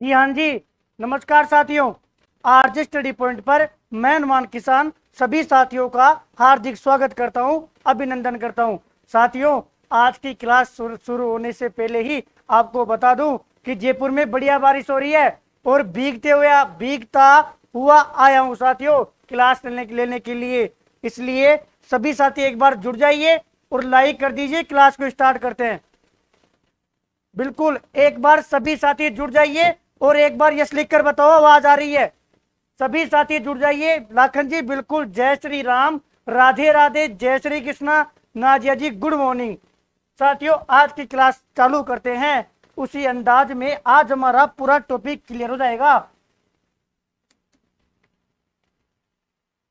जी हाँ जी। नमस्कार साथियों। आरजे स्टडी पॉइंट पर मैं अनुमान किसान सभी साथियों का हार्दिक स्वागत करता हूं, अभिनंदन करता हूं। साथियों, आज की क्लास शुरू होने से पहले ही आपको बता दूं कि जयपुर में बढ़िया बारिश हो रही है और भीगता हुआ आया हूं साथियों क्लास लेने के लिए। इसलिए सभी साथी एक बार जुड़ जाइए और लाइक कर दीजिए। क्लास को स्टार्ट करते हैं। बिल्कुल, एक बार सभी साथी जुड़ जाइए और एक बार यस लिखकर बताओ आवाज आ रही है। सभी साथी जुड़ जाइए। लाखन जी बिल्कुल, जय श्री राम, राधे राधे, जय श्री कृष्णा। नाजिया जी गुड मॉर्निंग। साथियों, आज की क्लास चालू करते हैं उसी अंदाज में। आज हमारा पूरा टॉपिक क्लियर हो जाएगा।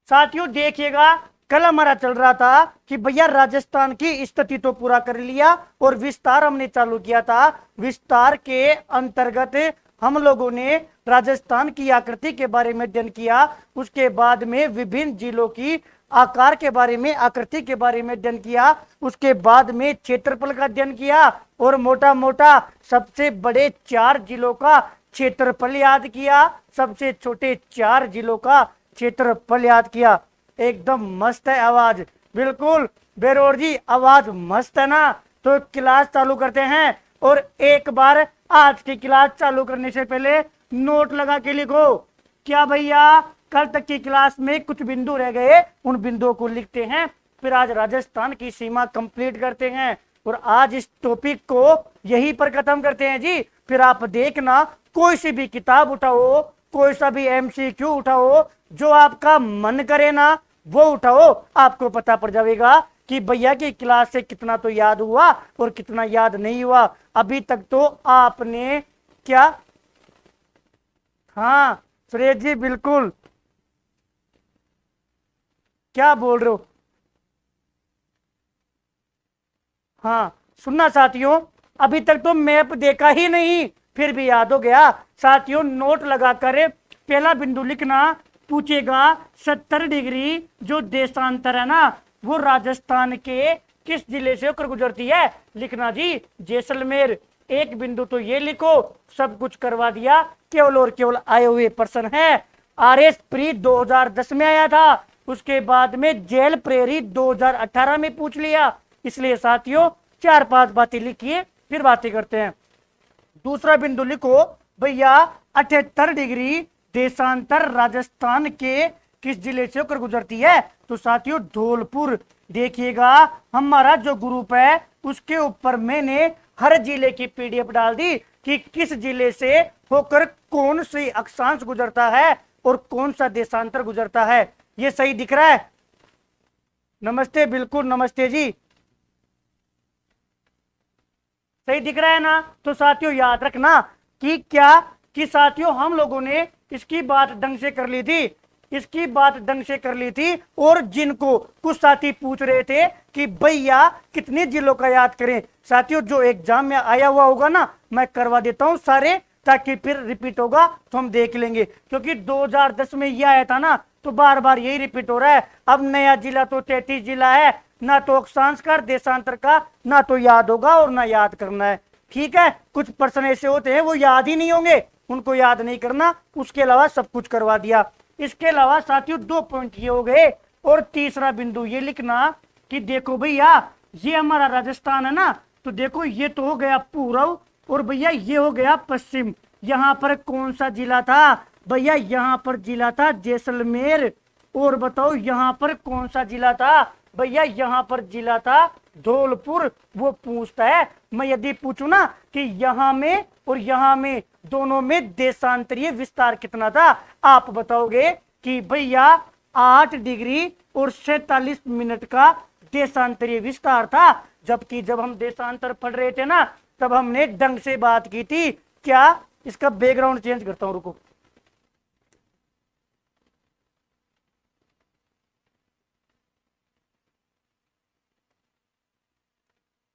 साथियों देखिएगा, कल हमारा चल रहा था कि भैया राजस्थान की स्थिति तो पूरा कर लिया और विस्तार हमने चालू किया था। विस्तार के अंतर्गत हम लोगों ने राजस्थान की आकृति के बारे में अध्ययन किया। उसके बाद में विभिन्न जिलों की आकार के बारे में, आकृति के बारे में अध्ययन किया। उसके बाद में क्षेत्रफल का अध्ययन किया और मोटा मोटा सबसे बड़े 4 जिलों का क्षेत्रफल याद किया, सबसे छोटे 4 जिलों का क्षेत्रफल याद किया। एकदम मस्त है आवाज। बिल्कुल बेरोर जी, आवाज मस्त है ना। तो क्लास चालू करते हैं और एक बार आज की क्लास चालू करने से पहले नोट लगा के लिखो। क्या भैया, कल तक की क्लास में कुछ बिंदु रह गए, उन बिंदुओं को लिखते हैं। फिर आज राजस्थान की सीमा कंप्लीट करते हैं और आज इस टॉपिक को यहीं पर खत्म करते हैं जी। फिर आप देखना, कोई सी भी किताब उठाओ, कोई सा भी एमसीक्यू उठाओ, जो आपका मन करे ना वो उठाओ, आपको पता पड़ जाएगा कि भैया की क्लास से कितना तो याद हुआ और कितना याद नहीं हुआ। अभी तक तो आपने क्या, हाँ सुरेश जी बिल्कुल, क्या बोल रहे हो। हाँ सुनना साथियों, अभी तक तो मैप देखा ही नहीं, फिर भी याद हो गया। साथियों नोट लगाकर पहला बिंदु लिखना। पूछेगा 70 डिग्री जो देशांतर है ना, वो राजस्थान के किस जिले से होकर गुजरती है। लिखना जी जैसलमेर। एक बिंदु तो ये लिखो, सब कुछ करवा दिया, केवल और केवल आए हुए पर्सन है। आर एस प्री 2010 में आया था, उसके बाद में जेल प्रेरी 2018 में पूछ लिया। इसलिए साथियों 4-5 बातें लिखिए, फिर बातें करते हैं। दूसरा बिंदु लिखो भैया 78 डिग्री देशांतर राजस्थान के किस जिले से होकर गुजरती है। तो साथियों धौलपुर। देखिएगा हमारा जो ग्रुप है उसके ऊपर मैंने हर जिले की पीडीएफ डाल दी कि किस जिले से होकर कौन सी अक्षांश गुजरता है और कौन सा देशांतर गुजरता है। ये सही दिख रहा है। नमस्ते, बिल्कुल नमस्ते जी, सही दिख रहा है ना। तो साथियों याद रखना कि क्या, कि साथियों हम लोगों ने इसकी बात ढंग से कर ली थी, इसकी बात ढंग से कर ली थी। और जिनको कुछ साथी पूछ रहे थे कि भैया कितने जिलों का याद करें, साथियों जो एग्जाम में आया हुआ होगा ना मैं करवा देता हूं सारे, ताकि फिर रिपीट होगा तो हम देख लेंगे। क्योंकि 2010 में यह आया था ना, तो बार बार यही रिपीट हो रहा है। अब नया जिला तो 33 जिला है, ना तो अक्षांश का देशांतर का ना तो याद होगा और ना याद करना है। ठीक है, कुछ पर्सन ऐसे होते हैं वो याद ही नहीं होंगे, उनको याद नहीं करना, उसके अलावा सब कुछ करवा दिया। इसके अलावा साथियों 2 पॉइंट ये हो गए। और तीसरा बिंदु ये लिखना कि देखो भैया ये हमारा राजस्थान है ना, तो देखो ये तो हो गया पूर्व और भैया ये हो गया पश्चिम। यहां पर कौन सा जिला था भैया, यहां पर जिला था जैसलमेर। और बताओ यहां पर कौन सा जिला था भैया, यहां पर जिला था धौलपुर। वो पूछता है, मैं यदि पूछूं ना कि यहां में और यहां में दोनों में देशांतरीय विस्तार कितना था, आप बताओगे कि भैया 8 डिग्री और 47 मिनट का देशांतरीय विस्तार था। जबकि जब हम देशांतर पढ़ रहे थे ना, तब हमने ढंग से बात की थी। क्या, इसका बैकग्राउंड चेंज करता हूं, रुको।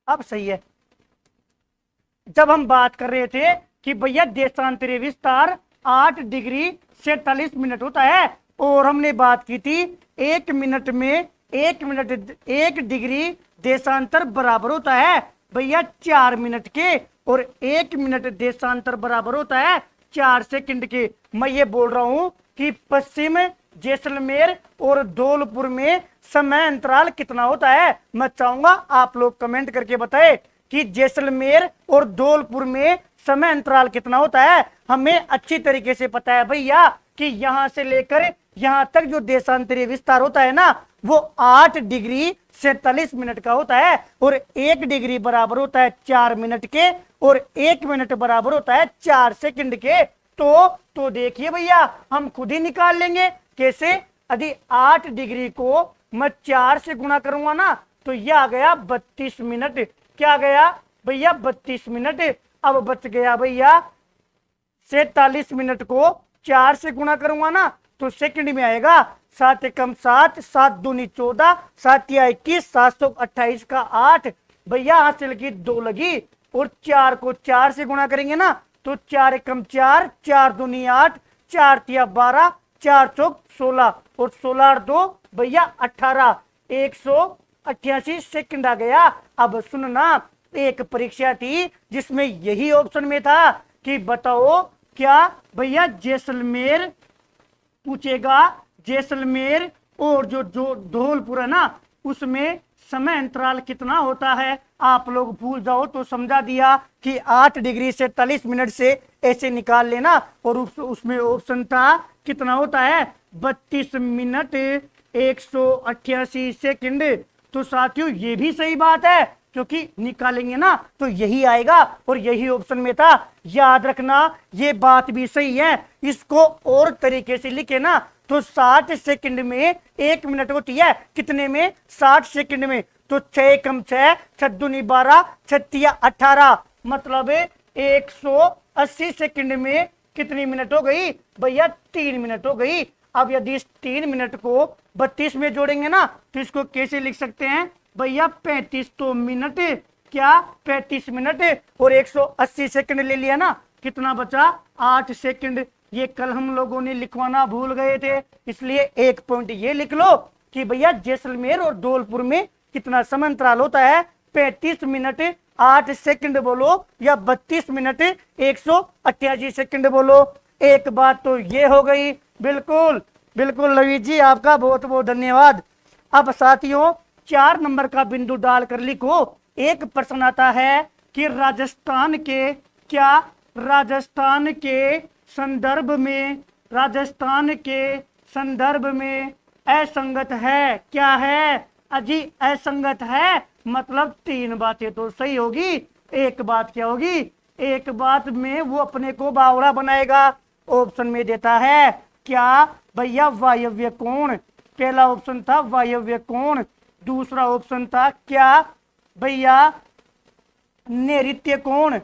अब सही है। जब हम बात कर रहे थे कि भैया देशांतरीय विस्तार 8 डिग्री 47 मिनट होता है, और हमने बात की थी 1 मिनट में 1 डिग्री देशांतर बराबर होता है भैया 4 मिनट के, और 1 मिनट देशांतर बराबर होता है 4 सेकंड के। मैं ये बोल रहा हूं कि पश्चिम जैसलमेर और धौलपुर में समय अंतराल कितना होता है। मैं चाहूंगा आप लोग कमेंट करके बताएं कि जैसलमेर और धौलपुर में समय अंतराल कितना होता है। हमें अच्छी तरीके से पता है भैया कि यहां से लेकर यहां तक जो देशांतरीय विस्तार होता है ना वो 8 डिग्री 47 मिनट का होता है और 1 डिग्री बराबर होता है 4 मिनट के और 1 मिनट बराबर होता है 4 सेकंड के। तो देखिए भैया हम खुद ही निकाल लेंगे कैसे। यदि 8 डिग्री को मैं 4 से गुणा करूंगा ना तो यह आ गया 32 मिनट। क्या गया भैया 32 मिनट। अब बच गया भैया 47 मिनट को 4 से गुणा करूंगा ना तो सेकंड में आएगा 7 एकम 7, 7 दूनी 14, 7 या 21, 728 का 8 भैया हासिल की 2 लगी और 4 को 4 से गुणा करेंगे ना तो 4 एकम 4, 4 दूनी 8, 4 तिया 12, 4 चौक 16 और 16 और 2 भैया 18, 188 सेकंड आ गया। अब सुनना एक परीक्षा थी जिसमें यही ऑप्शन में था कि बताओ क्या भैया जैसलमेर पूछेगा, जैसलमेर और जो धौलपुर है ना उसमें समय अंतराल कितना होता है। आप लोग भूल जाओ तो समझा दिया कि 8 डिग्री से 40 मिनट से ऐसे निकाल लेना और उसमें ऑप्शन था कितना होता है 32 मिनट 188 सेकंड। तो साथियों ये भी सही बात है क्योंकि निकालेंगे ना तो यही आएगा और यही ऑप्शन में था। याद रखना ये बात भी सही है। इसको और तरीके से लिखे ना तो 60 सेकंड में 1 मिनट होती है। कितने में 60 सेकंड में। तो 6 एकम 6, 6 दूनी 12, 6 तिया 18 मतलब 180 सेकंड में कितनी मिनट हो गई भैया 3 मिनट हो गई। अब यदि इस 3 मिनट को 32 में जोड़ेंगे ना तो इसको कैसे लिख सकते हैं भैया 35 तो मिनट क्या 35 मिनट और 180 सेकंड ले लिया ना कितना बचा 8 सेकंड। ये कल हम लोगों ने लिखवाना भूल गए थे इसलिए एक पॉइंट ये लिख लो कि भैया जैसलमेर और धौलपुर में कितना समय अंतराल होता है 35 मिनट 8 सेकंड बोलो या 32 मिनट 188 सेकंड बोलो। एक बात तो ये हो गई। बिल्कुल बिल्कुल लवी जी आपका बहुत बहुत धन्यवाद। अब साथियों 4 नंबर का बिंदु डालकर लिखो। एक प्रश्न आता है कि राजस्थान के क्या राजस्थान के संदर्भ में असंगत है। क्या है अजी असंगत है मतलब 3 बातें तो सही होगी। एक बात क्या होगी एक बात में वो अपने को बावड़ा बनाएगा। ऑप्शन में देता है क्या भैया वायव्य कोण। पहला ऑप्शन था वायव्य कोण। दूसरा ऑप्शन था क्या भैया नैऋत्य कोण।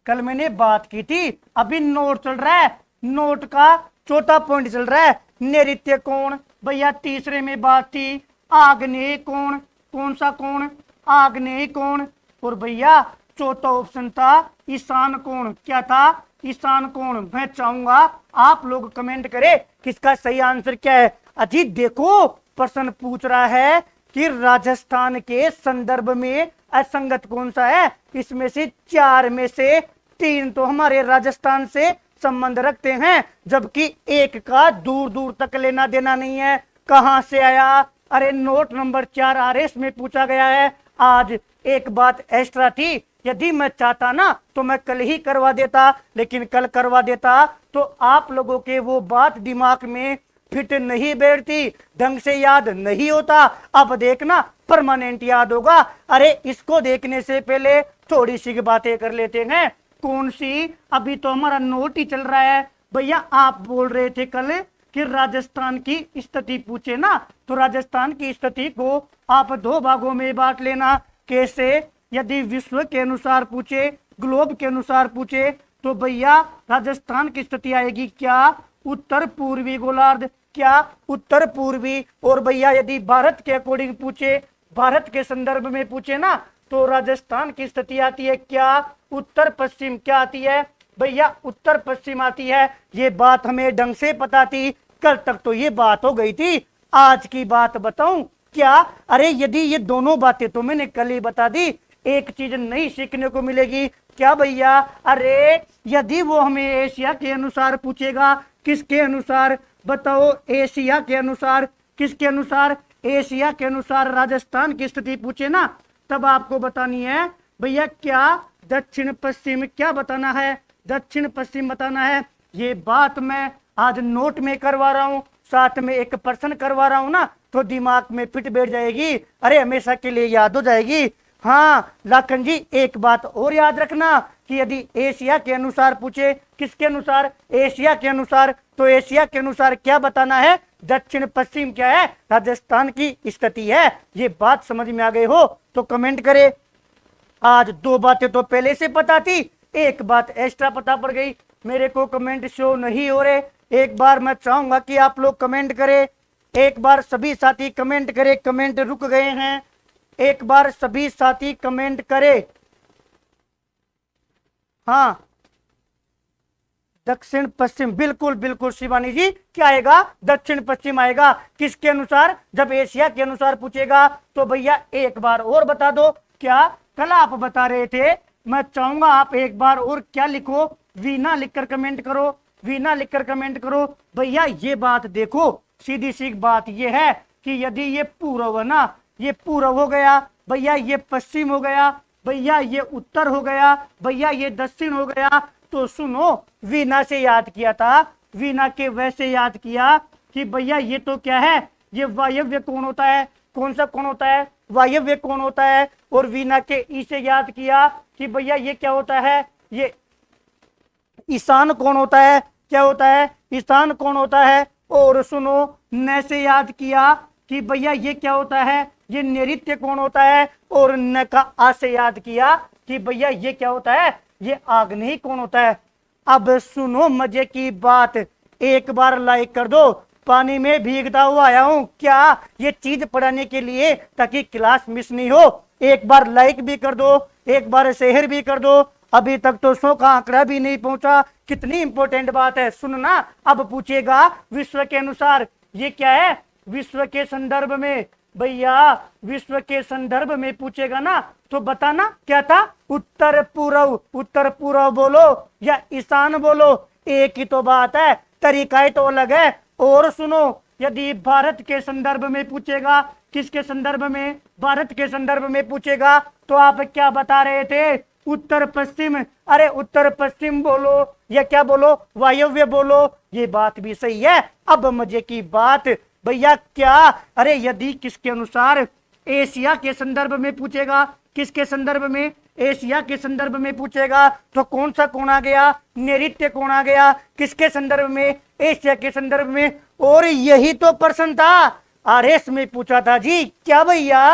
कल मैंने बात की थी अभी नोट चल रहा है नोट का चौथा पॉइंट चल रहा है नैऋत्य कोण। भैया तीसरे में बात थी आग्नेय कोण। कौन सा कोण आग्नेय कोण। और भैया चौथा ऑप्शन था ईशान कोण। क्या था ईशान कोण। मैं चाहूंगा आप लोग कमेंट करें किसका सही आंसर क्या है। अजी देखो प्रश्न पूछ रहा है कि राजस्थान के संदर्भ में असंगत कौन सा है। इसमें से 4 में से 3 तो हमारे राजस्थान से संबंध रखते हैं जबकि एक का दूर दूर तक लेना देना नहीं है। कहां से आया अरे नोट नंबर 4 आरएस में पूछा गया है। आज एक बात एक्स्ट्रा थी यदि मैं चाहता ना तो मैं कल ही करवा देता लेकिन कल करवा देता तो आप लोगों के वो बात दिमाग में फिट नहीं बैठती ढंग से याद नहीं होता। अब देखना परमानेंट याद होगा। अरे इसको देखने से पहले थोड़ी सी बातें कर लेते हैं। कौन सी अभी तो हमारा नोट ही चल रहा है। भैया आप बोल रहे थे कल कि राजस्थान की स्थिति पूछे ना तो राजस्थान की स्थिति को आप 2 भागों में बांट लेना। कैसे यदि विश्व के अनुसार पूछे ग्लोब के अनुसार पूछे तो भैया राजस्थान की स्थिति आएगी क्या उत्तर पूर्वी गोलार्ध। क्या उत्तर पूर्वी। और भैया यदि भारत के अकॉर्डिंग पूछे भारत के संदर्भ में पूछे ना तो राजस्थान की स्थिति आती है क्या उत्तर पश्चिम। क्या आती है भैया उत्तर पश्चिम आती है। ये बात हमें ढंग से पता थी कल तक तो ये बात हो गई थी। आज की बात बताऊं क्या अरे यदि ये दोनों बातें तो मैंने कल ही बता दी एक चीज नई सीखने को मिलेगी। क्या भैया अरे यदि वो हमें एशिया के अनुसार पूछेगा, किसके अनुसार बताओ, एशिया के अनुसार, किसके अनुसार, एशिया के अनुसार राजस्थान की स्थिति पूछे ना, तब आपको बतानी है भैया क्या दक्षिण पश्चिम, क्या बताना है, दक्षिण पश्चिम बताना है। ये बात मैं आज नोट में करवा रहा हूं, साथ में एक प्रश्न करवा रहा हूं ना, तो दिमाग में फिट बैठ जाएगी, अरे हमेशा के लिए याद हो जाएगी। हाँ लाखन जी एक बात और याद रखना कि यदि एशिया के अनुसार पूछे, किसके अनुसार, एशिया के अनुसार, तो एशिया के अनुसार क्या बताना है, दक्षिण पश्चिम क्या है, राजस्थान की स्थिति है। ये बात समझ में आ गई हो तो कमेंट करे। आज दो बातें तो पहले से पता थी, एक बात एक्स्ट्रा पता पड़ गई। मेरे को कमेंट शो नहीं हो रहे, एक बार मैं चाहूंगा कि आप लोग कमेंट करें, एक बार सभी साथी कमेंट करें, कमेंट रुक गए हैं, एक बार सभी साथी कमेंट करें। हाँ दक्षिण पश्चिम, बिल्कुल बिल्कुल शिवानी जी, क्या आएगा, दक्षिण पश्चिम आएगा। किसके अनुसार, जब एशिया के अनुसार पूछेगा तो भैया एक बार और बता दो, क्या कल आप बता रहे थे, मैं चाहूंगा आप एक बार और क्या लिखो, वीना लिखकर कमेंट करो, वीना लिखकर कमेंट करो। भैया ये बात देखो, सीधी सी बात ये है कि यदि ये पूर्व है ना, ये पूर्व हो गया, भैया ये पश्चिम हो गया, भैया ये उत्तर हो गया, भैया ये दक्षिण हो गया, तो सुनो वीना से याद किया था, वीना के वैसे याद किया कि भैया ये तो क्या है, ये वायव्य कोण होता है। कौन सा कोण होता है, वायव्य कोण होता है। और वीना के ई से याद किया कि भैया ये क्या होता है, ये ईशान कोण होता है। क्या होता है, ईशान कोण होता है। और सुनो न से याद किया कि भैया ये क्या होता है, ये नैऋत्य कोण होता है। और न का आ से याद किया कि भैया ये क्या होता है, ये आग्नेय कोण होता है। अब सुनो मजे की बात, एक बार लाइक कर दो, पानी में भीगता हुआ आया हूं क्या, ये चीज पढ़ाने के लिए ताकि क्लास मिस नहीं हो। एक बार लाइक भी कर दो, एक बार शेयर भी कर दो। अभी तक तो 100 का आंकड़ा भी नहीं पहुंचा, कितनी इंपॉर्टेंट बात है सुनना। अब पूछेगा विश्व के अनुसार, ये क्या है, विश्व के संदर्भ में, भैया विश्व के संदर्भ में पूछेगा ना, तो बताना क्या था, उत्तर पूर्व, उत्तर पूर्व बोलो या ईशान बोलो, एक ही तो बात है, तरीका तो अलग है। और सुनो यदि भारत के संदर्भ में पूछेगा, किसके संदर्भ में, भारत के संदर्भ में पूछेगा, तो आप क्या बता रहे थे, उत्तर पश्चिम। अरे उत्तर पश्चिम बोलो या क्या बोलो, वायव्य बोलो, ये बात भी सही है। अब मजे की बात भैया क्या, अरे यदि किसके अनुसार, एशिया के संदर्भ में पूछेगा, किसके संदर्भ में, एशिया के संदर्भ में पूछेगा, तो कौन सा कोण आ गया, नैऋत्य कोण आ गया। किसके संदर्भ में, एशिया के संदर्भ में। और यही तो प्रश्न था आरएस में पूछा था जी, क्या भैया,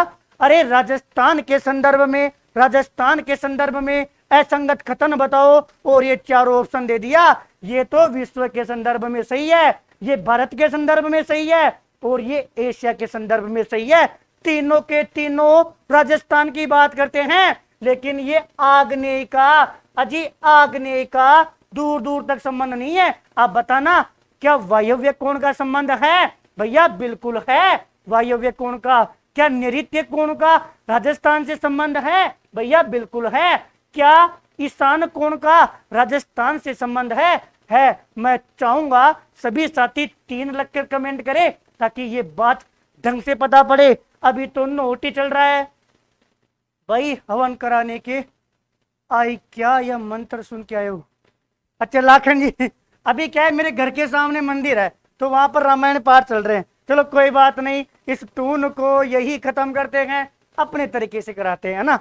अरे राजस्थान के संदर्भ में, राजस्थान के संदर्भ में असंगत कथन बताओ। और ये चारों ऑप्शन दे दिया, ये तो विश्व के संदर्भ में सही है, ये भारत के संदर्भ में सही है, और ये एशिया के संदर्भ में सही है। तीनों के तीनों राजस्थान की बात करते हैं, लेकिन ये आग्नेय का, अजी आग्नेय का दूर दूर तक संबंध नहीं है। आप बताना क्या वायव्य कोण का संबंध है, भैया बिल्कुल है वायव्य कोण का। क्या नैऋत्य कोण का राजस्थान से संबंध है, भैया बिल्कुल है। क्या ईशान कोण का राजस्थान से संबंध है। मैं चाहूंगा सभी साथी 3 लगकर कमेंट करें ताकि ये बात ढंग से पता पड़े। अभी तो नोट ही चल रहा है भाई, हवन कराने के आई क्या, या मंत्र सुन के आए हो। अच्छा लाखन जी, अभी क्या है, मेरे घर के सामने मंदिर है तो वहां पर रामायण पाठ चल रहे हैं। चलो कोई बात नहीं, इस टून को यही खत्म करते हैं, अपने तरीके से कराते हैं ना।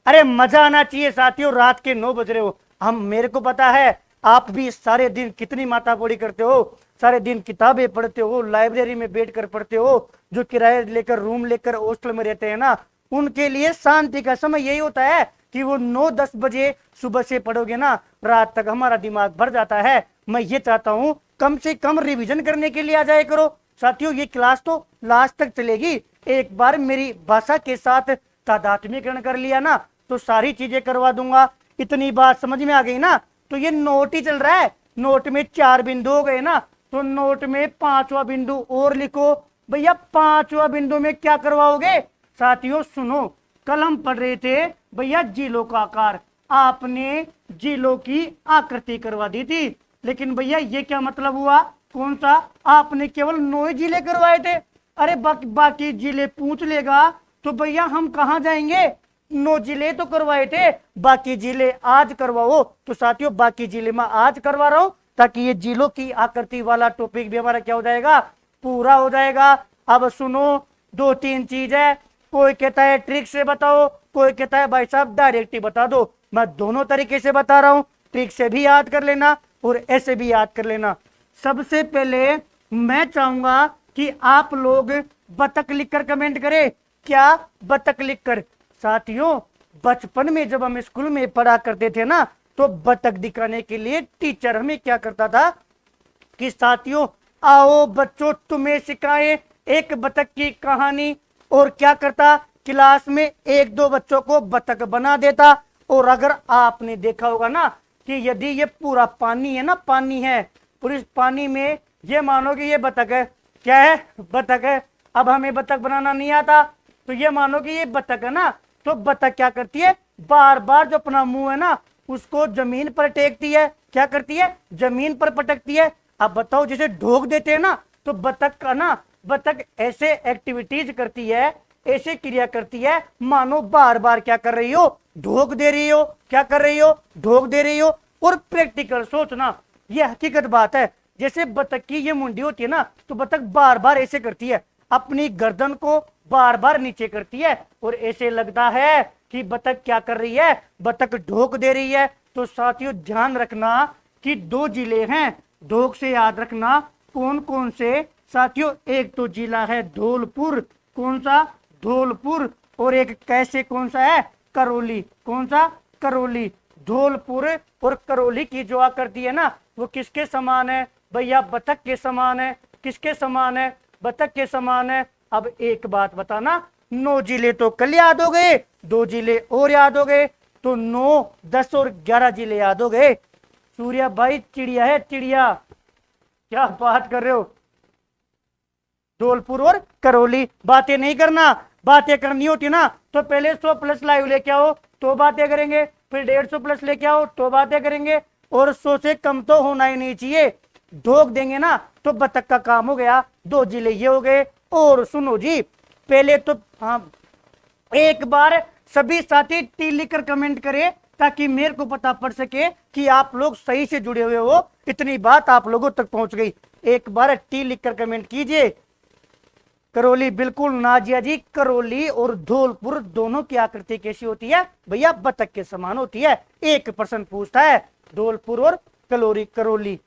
अरे मजा आना चाहिए साथियों, रात के 9 बज रहे हो, हम, मेरे को पता है आप भी सारे दिन कितनी मातापोड़ी करते हो, सारे दिन किताबें पढ़ते हो, लाइब्रेरी में बैठकर पढ़ते हो। जो किराए लेकर रूम लेकर हॉस्टल में रहते हैं ना, उनके लिए शांति का समय यही होता है कि वो 9-10 बजे सुबह से पढ़ोगे ना, रात तक हमारा दिमाग भर जाता है। मैं ये चाहता हूँ कम से कम रिवीजन करने के लिए आ जाए करो साथियों। ये क्लास तो लास्ट तक चलेगी, एक बार मेरी भाषा के साथ तादात्म्यकरण कर लिया ना तो सारी चीजें करवा दूंगा। इतनी बात समझ में आ गई ना। तो ये नोट ही चल रहा है, नोट में 4 बिंदु हो गए ना, तो नोट में 5वां बिंदु और लिखो। भैया 5वां बिंदु में क्या करवाओगे साथियों, सुनो कल हम पढ़ रहे थे भैया जिलों का आकार। आपने जिलों की आकृति करवा दी थी। लेकिन भैया ये क्या मतलब हुआ? कौन सा? आपने केवल 9 जिले करवाए थे। अरे बाकी जिले पूछ लेगा तो भैया हम कहाँ जाएंगे? 9 जिले तो करवाए थे, बाकी जिले आज करवाओ। तो साथियों बाकी जिले में आज करवा रहा हूं ताकि ये जिलों की आकृति वाला टॉपिक भी हमारा क्या हो जाएगा? पूरा हो जाएगा। अब सुनो, 2-3 चीज है। कोई कहता है ट्रिक से बताओ, कोई कहता है भाई साहब डायरेक्ट ही बता दो। मैं दोनों तरीके से बता रहा हूं, ट्रिक से भी याद कर लेना और ऐसे भी याद कर लेना। सबसे पहले मैं चाहूंगा कि आप लोग बतख लिखकर कमेंट करें। क्या? बतख लिखकर। साथियों बचपन में जब हम स्कूल में पढ़ा करते थे ना, तो बतख दिखाने के लिए टीचर हमें क्या करता था कि साथियों आओ बच्चों तुम्हें सिखाएं एक बतख की कहानी। और क्या करता? क्लास में 1-2 बच्चों को बतख बना देता। और अगर आपने देखा होगा ना कि यदि ये पूरा पानी है ना, पानी है, और इस पानी में ये मानो कि ये बतख है। क्या है? बतख है। अब हमें बतख बनाना नहीं आता, तो ये मानो कि ये बतख है ना, तो बतख क्या करती है? बार बार जो अपना मुंह है ना उसको जमीन पर टेकती है। क्या करती है? जमीन पर पटकती है। अब बताओ, जैसे ढोक देते हैं ना, तो बतख का ना, बतख ऐसे एक्टिविटीज करती है, ऐसे क्रिया करती है मानो बार बार क्या कर रही हो? ढोक दे रही हो। क्या कर रही हो? ढोक दे रही हो। और प्रैक्टिकल सोचना, ये हकीकत बात है। जैसे बतख की ये मुंडी होती है ना, तो बतख बार बार ऐसे करती है, अपनी गर्दन को बार बार नीचे करती है, और ऐसे लगता है कि बतख क्या कर रही है? बतख ढोक दे रही है। तो साथियों ध्यान रखना कि 2 जिले हैं, ढोक से याद रखना कौन कौन से। साथियों एक तो जिला है धौलपुर। कौन सा? धौलपुर। और एक कैसे कौन सा है? करौली। कौन सा? करौली। धौलपुर और करौली की जो आकृति है ना, वो किसके समान है? भैया बतख के समान है। किसके समान है? बतख के समान है। अब एक बात बताना, 9 जिले तो कल याद हो गए, 2 जिले और याद हो गए, तो 9, 10 और 11 जिले याद हो गए। सूर्या भाई चिड़िया है, चिड़िया। क्या बात कर रहे हो? धौलपुर और करौली। बातें नहीं करना, बातें करनी होती ना तो पहले 100+ लाइव लेके आओ तो बातें करेंगे, फिर 150+ लेके आओ तो बातें करेंगे, और 100 से कम तो होना ही नहीं चाहिए। ढोक देंगे ना तो बतख का काम हो गया। 2 जिले ये हो गए। और सुनो जी, पहले तो हाँ, एक बार सभी साथी टी लिखकर कमेंट करें ताकि मेरे को पता पड़ सके कि आप लोग सही से जुड़े हुए हो। इतनी बात आप लोगों तक पहुंच गई। एक बार टी लिखकर कमेंट कीजिए। करौली, बिल्कुल नाजिया जी, करौली और धौलपुर दोनों की आकृति कैसी होती है? भैया बतख के समान होती है। 1% पूछता है धौलपुर और करौली,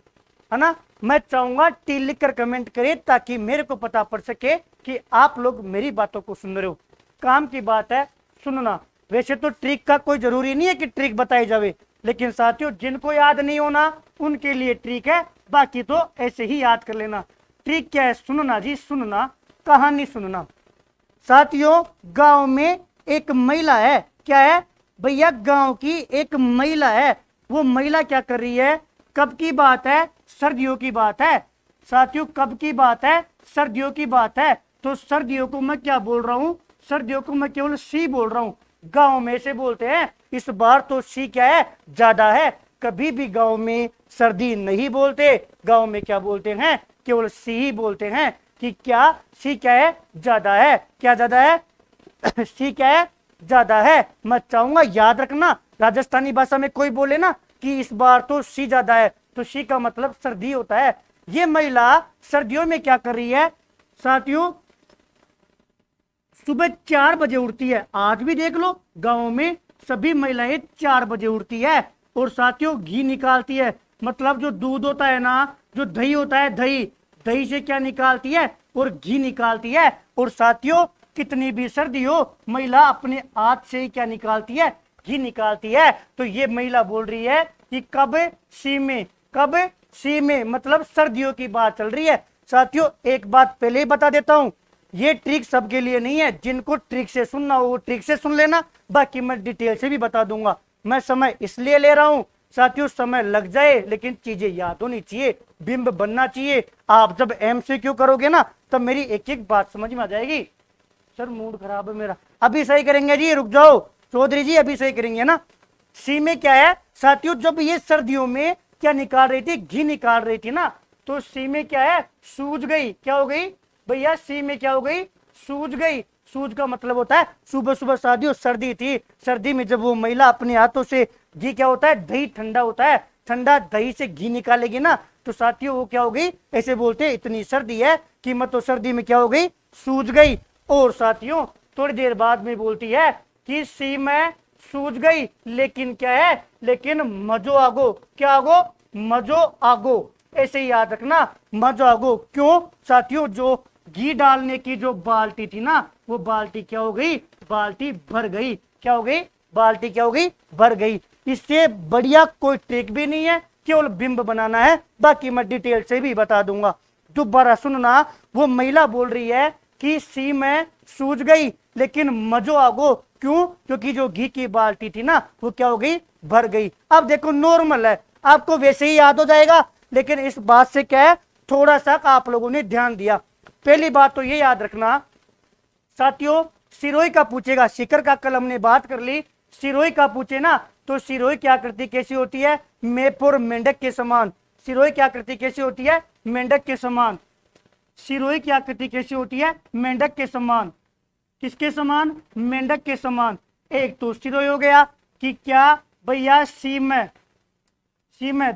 है ना। मैं चाहूंगा टी लिखकर कमेंट करें ताकि मेरे को पता पड़ सके कि आप लोग मेरी बातों को सुन रहे हो। काम की बात है सुनना। वैसे तो ट्रिक का कोई जरूरी नहीं है कि ट्रिक बताई जावे, लेकिन साथियों जिनको याद नहीं होना उनके लिए ट्रिक है, बाकी तो ऐसे ही याद कर लेना। ट्रिक क्या है? सुनना जी, सुनना, कहानी सुनना। साथियों गांव में एक महिला है। क्या है? भैया गांव की एक महिला है। वो महिला क्या कर रही है? कब की बात है? सर्दियों की बात है। साथियों कब की बात है? सर्दियों की बात है। तो सर्दियों को मैं क्या बोल रहा हूं? सर्दियों को मैं केवल सी बोल रहा हूं। गांव में से बोलते हैं, इस बार तो सी क्या है? ज्यादा है। कभी भी गांव में सर्दी नहीं बोलते, गांव में क्या बोलते हैं? केवल सी ही बोलते हैं। कि क्या? सी क्या है? ज्यादा है। क्या ज्यादा है? सी क्या है? ज्यादा है। मैं चाहूंगा याद रखना, राजस्थानी भाषा में कोई बोले ना कि इस बार तो सी ज्यादा है, तो सी का मतलब सर्दी होता है। ये महिला सर्दियों में क्या कर रही है? साथियों सुबह 4 बजे उठती है। आज भी देख लो गांव में सभी महिलाएं 4 बजे उठती है। और साथियों घी निकालती है, मतलब जो दूध होता है ना, जो दही होता है, दही से क्या निकालती है? और घी निकालती है। और साथियों कितनी भी सर्दी हो, महिला अपने हाथ से ही क्या निकालती है? घी निकालती है। तो ये महिला बोल रही है कि कब? सी में। कब? सी में, मतलब सर्दियों की बात चल रही है। साथियों एक बात पहले ही बता देता हूं, ये ट्रिक सबके लिए नहीं है। जिनको ट्रिक से सुनना हो वो ट्रिक से सुन लेना, बाकी मैं डिटेल से भी बता दूंगा। मैं समय इसलिए ले रहा हूं साथियों, समय लग जाए लेकिन चीजें याद होनी चाहिए, बिंब बनना चाहिए। आप जब MCQ करोगे ना तब मेरी एक एक बात समझ में आ जाएगी। सर मूड खराब है मेरा, अभी सही करेंगे जी, रुक जाओ चौधरी जी, अभी सही करेंगे ना। सी में क्या है साथियों, जब ये सर्दियों में क्या निकाल रही थी, घी निकाल रही थी ना, तो सी में क्या है, सूज गई। क्या हो गई भैया, सी में क्या हो गई, सूज गई। सूज का मतलब होता है सुबह सुबह साथियों सर्दी थी, सर्दी में जब वो महिला अपने हाथों से घी, क्या होता है, दही ठंडा होता है, ठंडा दही से घी निकालेगी ना, तो साथियों वो क्या हो गई, ऐसे बोलते हैं इतनी सर्दी है कि मत तो सर्दी में क्या हो गई, सूज गई। और साथियों थोड़ी देर बाद में बोलती है कि सी में सूज गई, लेकिन क्या है, लेकिन मजो आगो। क्या आगो, मजो आगो। ऐसे ही याद रखना, मजो आगो। क्यों साथियों, जो घी डालने की जो बाल्टी थी ना, वो बाल्टी क्या हो गई, बाल्टी भर गई। क्या हो गई, बाल्टी क्या हो गई, भर गई। इससे बढ़िया कोई ट्रिक भी नहीं है, केवल बिंब बनाना है, बाकी मैं डिटेल से भी बता दूंगा। दोबारा सुनना, वो महिला बोल रही है कि सी में सूज गई लेकिन मजो आगो। क्यों, क्योंकि जो घी की बाल्टी थी ना, वो क्या हो गई, भर गई। अब देखो नॉर्मल है, आपको वैसे ही याद हो जाएगा, लेकिन इस बात से क्या है, थोड़ा सा आप लोगों ने ध्यान दिया। पहली बात तो ये याद रखना साथियों, सिरोही का पूछेगा, शिखर का कल हमने बात कर ली, सिरोही का पूछे ना, तो सिरोही की आकृति कैसी होती है, मेप और मेंढक के समान। सिरोही की आकृति कैसी होती है, मेंढक के समान। सिरोही की आकृति कैसी होती है, मेंढक के समान। किसके समान, मेंढक के समान। एक तो सिरोही हो गया कि क्या भैया, सी में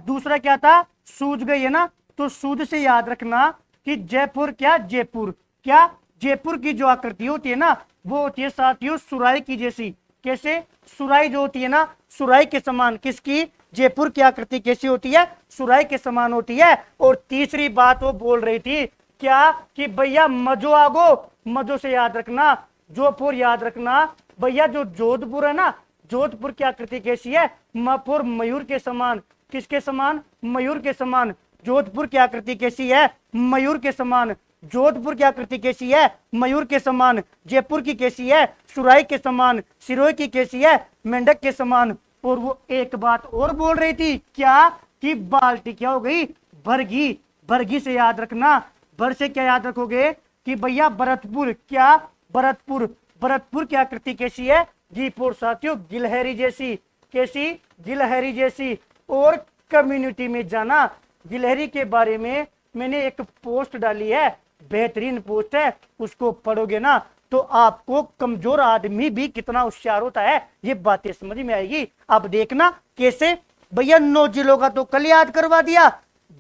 दूसरा क्या था, सूज गई है ना, तो सूज से याद रखना कि जयपुर, क्या जयपुर, क्या जयपुर की जो आकृति होती है ना, वो होती है साथियों सुराही की जैसी। कैसे, सुराही जो होती है ना, सुराही के समान। किसकी, जयपुर की आकृति कैसी होती है, सुराही के समान होती है। और तीसरी बात वो बोल रही थी क्या, कि भैया मजो आगो। मजो से याद रखना जोधपुर, याद रखना भैया जो जोधपुर है ना, जोधपुर की आकृति कैसी है, मपुर मयूर के समान। किसके समान, मयूर के समान। जोधपुर की आकृति कैसी है, मयूर के समान। जोधपुर की आकृति कैसी है, मयूर के समान। जयपुर की कैसी है, सुराही के समान। सिरोही की कैसी है, मेंढक के समान। और वो एक बात और बोल रही थी क्या, कि बाल्टी क्या हो गई, भरगी। भरगी से याद रखना, भर से क्या याद रखोगे, कि भैया भरतपुर। क्या, भरतपुर। भरतपुर की आकृति कैसी है, घीपुर साथियों, गिलहरी जैसी। कैसी, गिलहरी जैसी। और कम्युनिटी में जाना, गिलहरी के बारे में मैंने एक पोस्ट डाली है, बेहतरीन पोस्ट है, उसको पढ़ोगे ना तो आपको कमजोर आदमी भी कितना होशियार होता है ये बातें समझ में आएगी। अब देखना कैसे, भैया 9 जिलों का तो कल याद करवा दिया।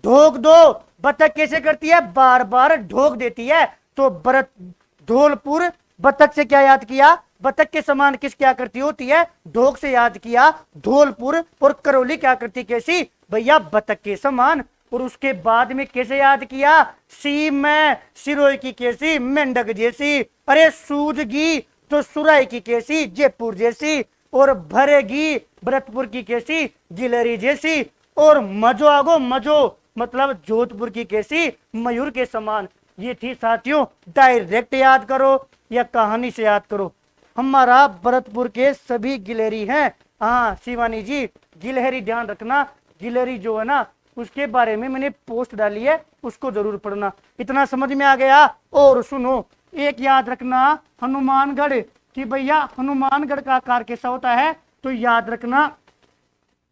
ढोक दो, बतख कैसे करती है, बार बार ढोक देती है। तो भरत, धौलपुर, बतख से क्या याद किया, बतख के समान किसकी आकृति होती है, ढोक से याद किया धौलपुर। और करौली की आकृति कैसी, भैया बतख के समान। और उसके बाद में कैसे याद किया, सी में सिरोही की कैसी, मेंढक जैसी। अरे सूजगी तो सुराही की कैसी, जयपुर जैसी। और भरेगी भरतपुर की कैसी, गिलहरी जैसी। और मजो आगो, मजो मतलब जोधपुर की कैसी, मयूर के समान। ये थी साथियों, डायरेक्ट याद करो या कहानी से याद करो। हमारा भरतपुर के सभी गिलहरी हैं। हाँ शिवानी जी, गिलहरी ध्यान रखना, गिलहरी जो है ना उसके बारे में मैंने पोस्ट डाली है, उसको जरूर पढ़ना। इतना समझ में आ गया। और सुनो, एक याद रखना हनुमानगढ़, कि भैया हनुमानगढ़ का आकार कैसा होता है, तो याद रखना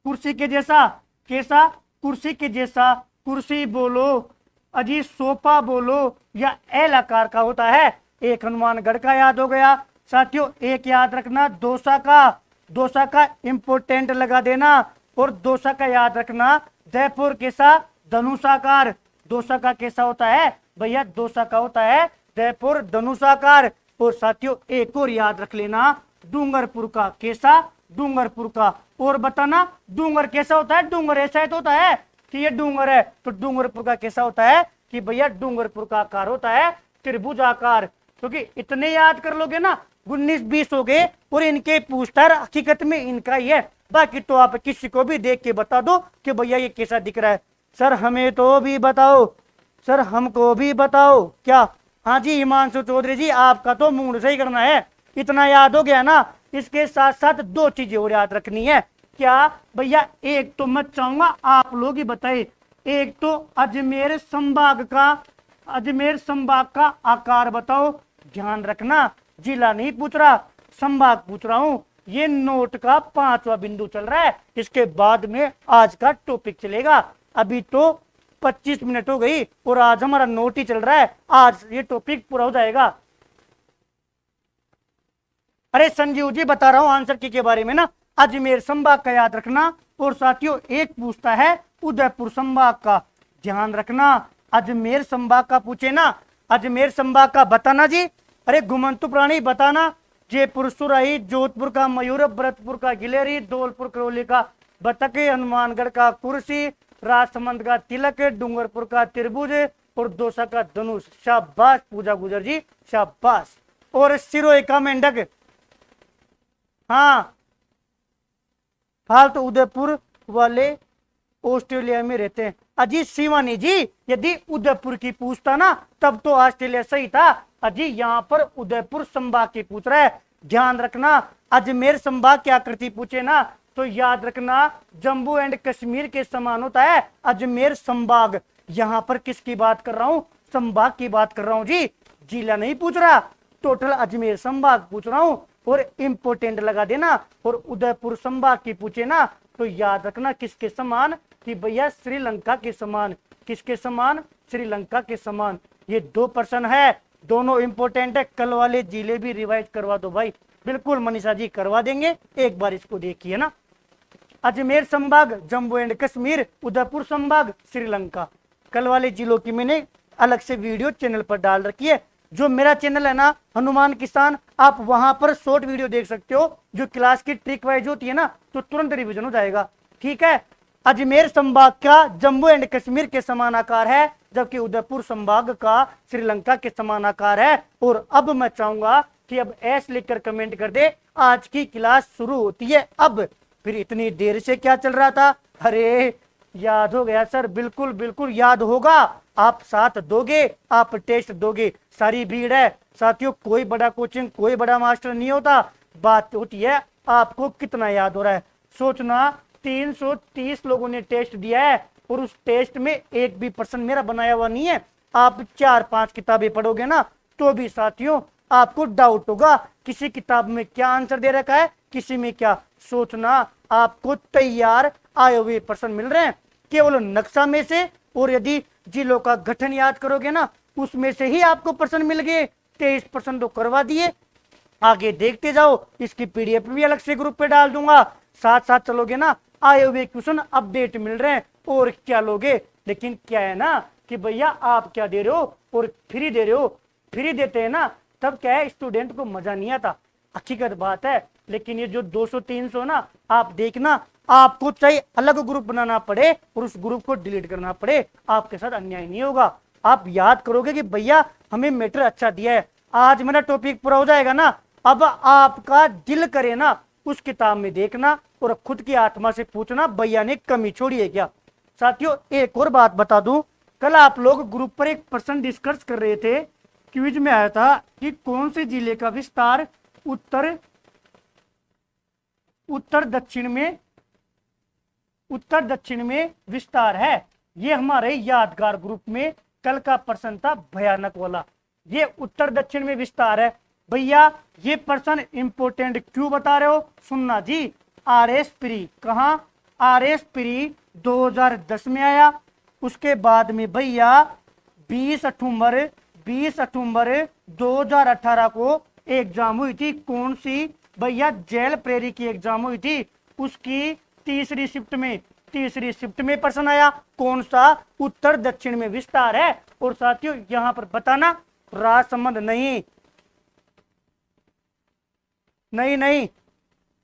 कुर्सी के जैसा। कैसा, कुर्सी के जैसा। कुर्सी बोलो अजी, सोफा बोलो, या एल आकार का होता है। एक हनुमानगढ़ का याद हो गया साथियों। एक याद रखना दोसा का, दोसा का इंपोर्टेंट लगा देना। और दोसा का याद रखना जयपुर कैसा, धनुषाकार। दोसा का कैसा होता है भैया, दोसा का होता है जयपुर धनुषाकार। और साथियों एक और याद रख लेना, डूंगरपुर का। कैसा, डूंगरपुर का। और बताना डूंगर कैसा होता है, डूंगर ऐसा तो होता है कि ये डूंगर है, तो डूंगरपुर का कैसा होता है, कि भैया डूंगरपुर का आकार होता है त्रिभुजाकार। क्योंकि इतने याद कर लोगे ना 19-20 हो गए। और इनके पूछता है, हकीकत में इनका ही है। बाकी तो आप किसी को भी देख के बता दो कि भैया ये कैसा दिख रहा है। सर हमें तो भी बताओ, सर हमको भी बताओ। क्या, हाँ जी हिमांशु चौधरी जी, आपका तो मूड सही करना है। इतना याद हो गया ना, इसके साथ साथ 2 चीजें और याद रखनी है। क्या भैया, एक तो मैं चाहूंगा आप लोग ही बताए, एक तो अजमेर संभाग का, अजमेर संभाग का आकार बताओ। ध्यान रखना जिला नहीं पूछ रहा, संभाग पूछ रहा हूं। ये नोट का 5वां बिंदु चल रहा है। इसके बाद में आज का टॉपिक चलेगा। अभी तो 25 मिनट हो गई और आज हमारा नोट ही चल रहा है। आज ये टॉपिक पूरा हो जाएगा। अरे संजीव जी बता रहा हूं आंसर के बारे में ना। अजमेर संभाग का याद रखना। और साथियों एक पूछता है उदयपुर संभाग का, ध्यान रखना। अजमेर संभाग का पूछे ना, अजमेर संभाग का बताना जी। अरे घुमंतु प्राणी बताना। जयपुर सुराही, जोधपुर का मयूर, भरतपुर का गिलेरी, धौलपुर करौली का बतख, हनुमानगढ़ का कुर्सी, राजसमंद का तिलक, डूंगरपुर का त्रिभुज और दौसा का धनुष। शाबाश पूजा गुजर जी, शाबाश। और सिरोही का मेंढक। हाँ हाल तो उदयपुर वाले ऑस्ट्रेलिया में रहते हैं। अजी शिवानी जी यदि उदयपुर की पूछता ना तब तो ऑस्ट्रेलिया सही था। अजी यहाँ पर उदयपुर संभाग की पूछ रहा है, ध्यान रखना। अजमेर संभाग की आकृति पूछे ना तो याद रखना जम्मू एंड कश्मीर के समान होता है अजमेर संभाग। यहाँ पर किसकी बात कर रहा हूँ, संभाग की बात कर रहा हूँ जी, जिला नहीं पूछ रहा, टोटल अजमेर संभाग पूछ रहा हूँ। और इंपोर्टेंट लगा देना। और उदयपुर संभाग की पूछे ना तो याद रखना किसके समान, कि भैया श्रीलंका के समान। किसके समान, श्रीलंका के समान। ये 2% है, दोनों इंपोर्टेंट है। कल वाले जिले भी रिवाइज करवा दो भाई। बिल्कुल मनीषा जी करवा देंगे, एक बार इसको देखिए ना। अजमेर संभाग जम्मू एंड कश्मीर, उदयपुर संभाग श्रीलंका। कल वाले जिलों की मैंने अलग से वीडियो चैनल पर डाल रखी है। जो मेरा चैनल है ना हनुमान किसान, आप वहां पर शॉर्ट वीडियो देख सकते हो जो क्लास की ट्रिक वाइज होती है ना, तो तुरंत रिवीजन हो जाएगा। ठीक है। अजमेर संभाग का जम्मू एंड कश्मीर के समान आकार है, जबकि उदयपुर संभाग का श्रीलंका के समान आकार है। और अब मैं चाहूंगा कि अब एस लिखकर कमेंट कर दे, आज की क्लास शुरू होती है अब। फिर इतनी देर से क्या चल रहा था? अरे याद हो गया सर, बिल्कुल बिल्कुल याद होगा। आप साथ दोगे, आप टेस्ट दोगे, सारी भीड़ है साथियों। कोई बड़ा कोचिंग, कोई बड़ा मास्टर नहीं होता, बात होती है आपको कितना याद हो रहा है। सोचना 330 लोगों ने टेस्ट दिया है और उस टेस्ट में एक भी पर्सन मेरा बनाया हुआ नहीं है। आप 4-5 किताबें पढ़ोगे ना तो भी साथियों आपको डाउट होगा किसी किताब में क्या आंसर दे रखा है, किसी में क्या। सोचना आपको तैयार आए हुए पर्सन मिल रहे हैं केवल नक्शा में से। और यदि जिलों का गठन याद करोगे ना उसमें से ही आपको पर्सन मिल गए। 23% तो करवा दिए। आगे देखते जाओ, इसकी पीडीएफ भी अलग से ग्रुप पे डाल दूंगा। साथ साथ चलोगे ना आए हुए क्वेश्चन अपडेट मिल रहे हैं और क्या लोगे। लेकिन क्या है ना कि भैया आप क्या दे रहे हो और फ्री दे रहे हो। फ्री देते हैं ना तब क्या है स्टूडेंट को मजा नहीं आता, हकीकत बात है। लेकिन ये जो 200-300 ना आप देखना, आपको चाहे अलग ग्रुप बनाना पड़े और उस ग्रुप को डिलीट करना पड़े, आपके साथ अन्याय नहीं होगा। आप याद करोगे कि भैया हमें मैटर अच्छा दिया है। आज मेरा टॉपिक पूरा हो जाएगा ना, अब आपका दिल करे ना उस किताब में देखना और खुद की आत्मा से पूछना भैया ने कमी छोड़ी है क्या। साथियों एक और बात बता दूं, कल आप लोग ग्रुप पर एक प्रश्न डिस्कस कर रहे थे, क्विज में आया था कि कौन से जिले का विस्तार उत्तर दक्षिण में विस्तार है। ये हमारे यादगार ग्रुप में कल का प्रश्न था, भयानक वाला। ये उत्तर दक्षिण में विस्तार है। भैया ये प्रश्न इंपोर्टेंट क्यों बता रहे हो, सुनना जी। आरएस प्री कहां, आरएस प्री 2010 में आया। उसके बाद में भैया 20 अक्टूबर 2018 को एग्जाम हुई थी। कौन सी भैया, जेल प्रेरी की एग्जाम हुई थी। उसकी तीसरी शिफ्ट में प्रश्न आया, कौन सा, उत्तर दक्षिण में विस्तार है। और साथियों यहां पर बताना राजसमंद नहीं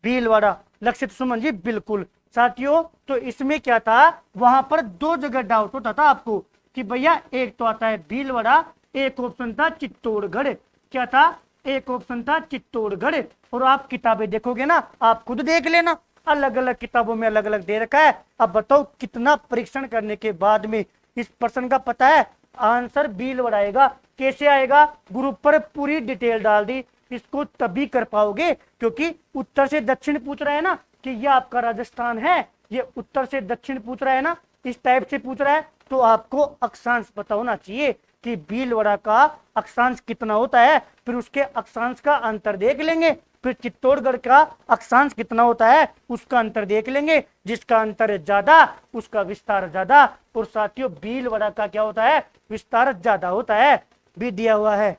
भीलवाड़ा। लक्षित सुमन जी बिल्कुल। साथियों तो इसमें क्या था, वहां पर 2 जगह डाउट होता था आपको कि भैया एक तो आता है भीलवाड़ा, एक ऑप्शन था चित्तौड़गढ़। क्या था, एक ऑप्शन था चित्तौड़गढ़। और आप किताबें देखोगे ना, आप खुद देख लेना, अलग अलग किताबों में अलग अलग दे रखा है। अब बताओ कितना परीक्षण करने के बाद में इस प्रश्न का पता है आंसर भीलवाड़ा आएगा। कैसे आएगा, ग्रुप पर पूरी डिटेल डाल दी। इसको तभी कर पाओगे क्योंकि उत्तर से दक्षिण पूछ रहा है ना, कि ये आपका राजस्थान है, ये उत्तर से दक्षिण पूछ रहा है ना, इस टाइप से पूछ रहा है, तो आपको अक्षांश पता होना चाहिए कि भीलवाड़ा का अक्षांश कितना होता है। फिर उसके अक्षांश का अंतर देख लेंगे, फिर चित्तौड़गढ़ का अक्षांश कितना होता है उसका अंतर देख लेंगे, जिसका अंतर ज्यादा उसका विस्तार ज्यादा। और साथियों भीलवाड़ा का क्या होता है, विस्तार ज्यादा होता है। भी दिया हुआ है,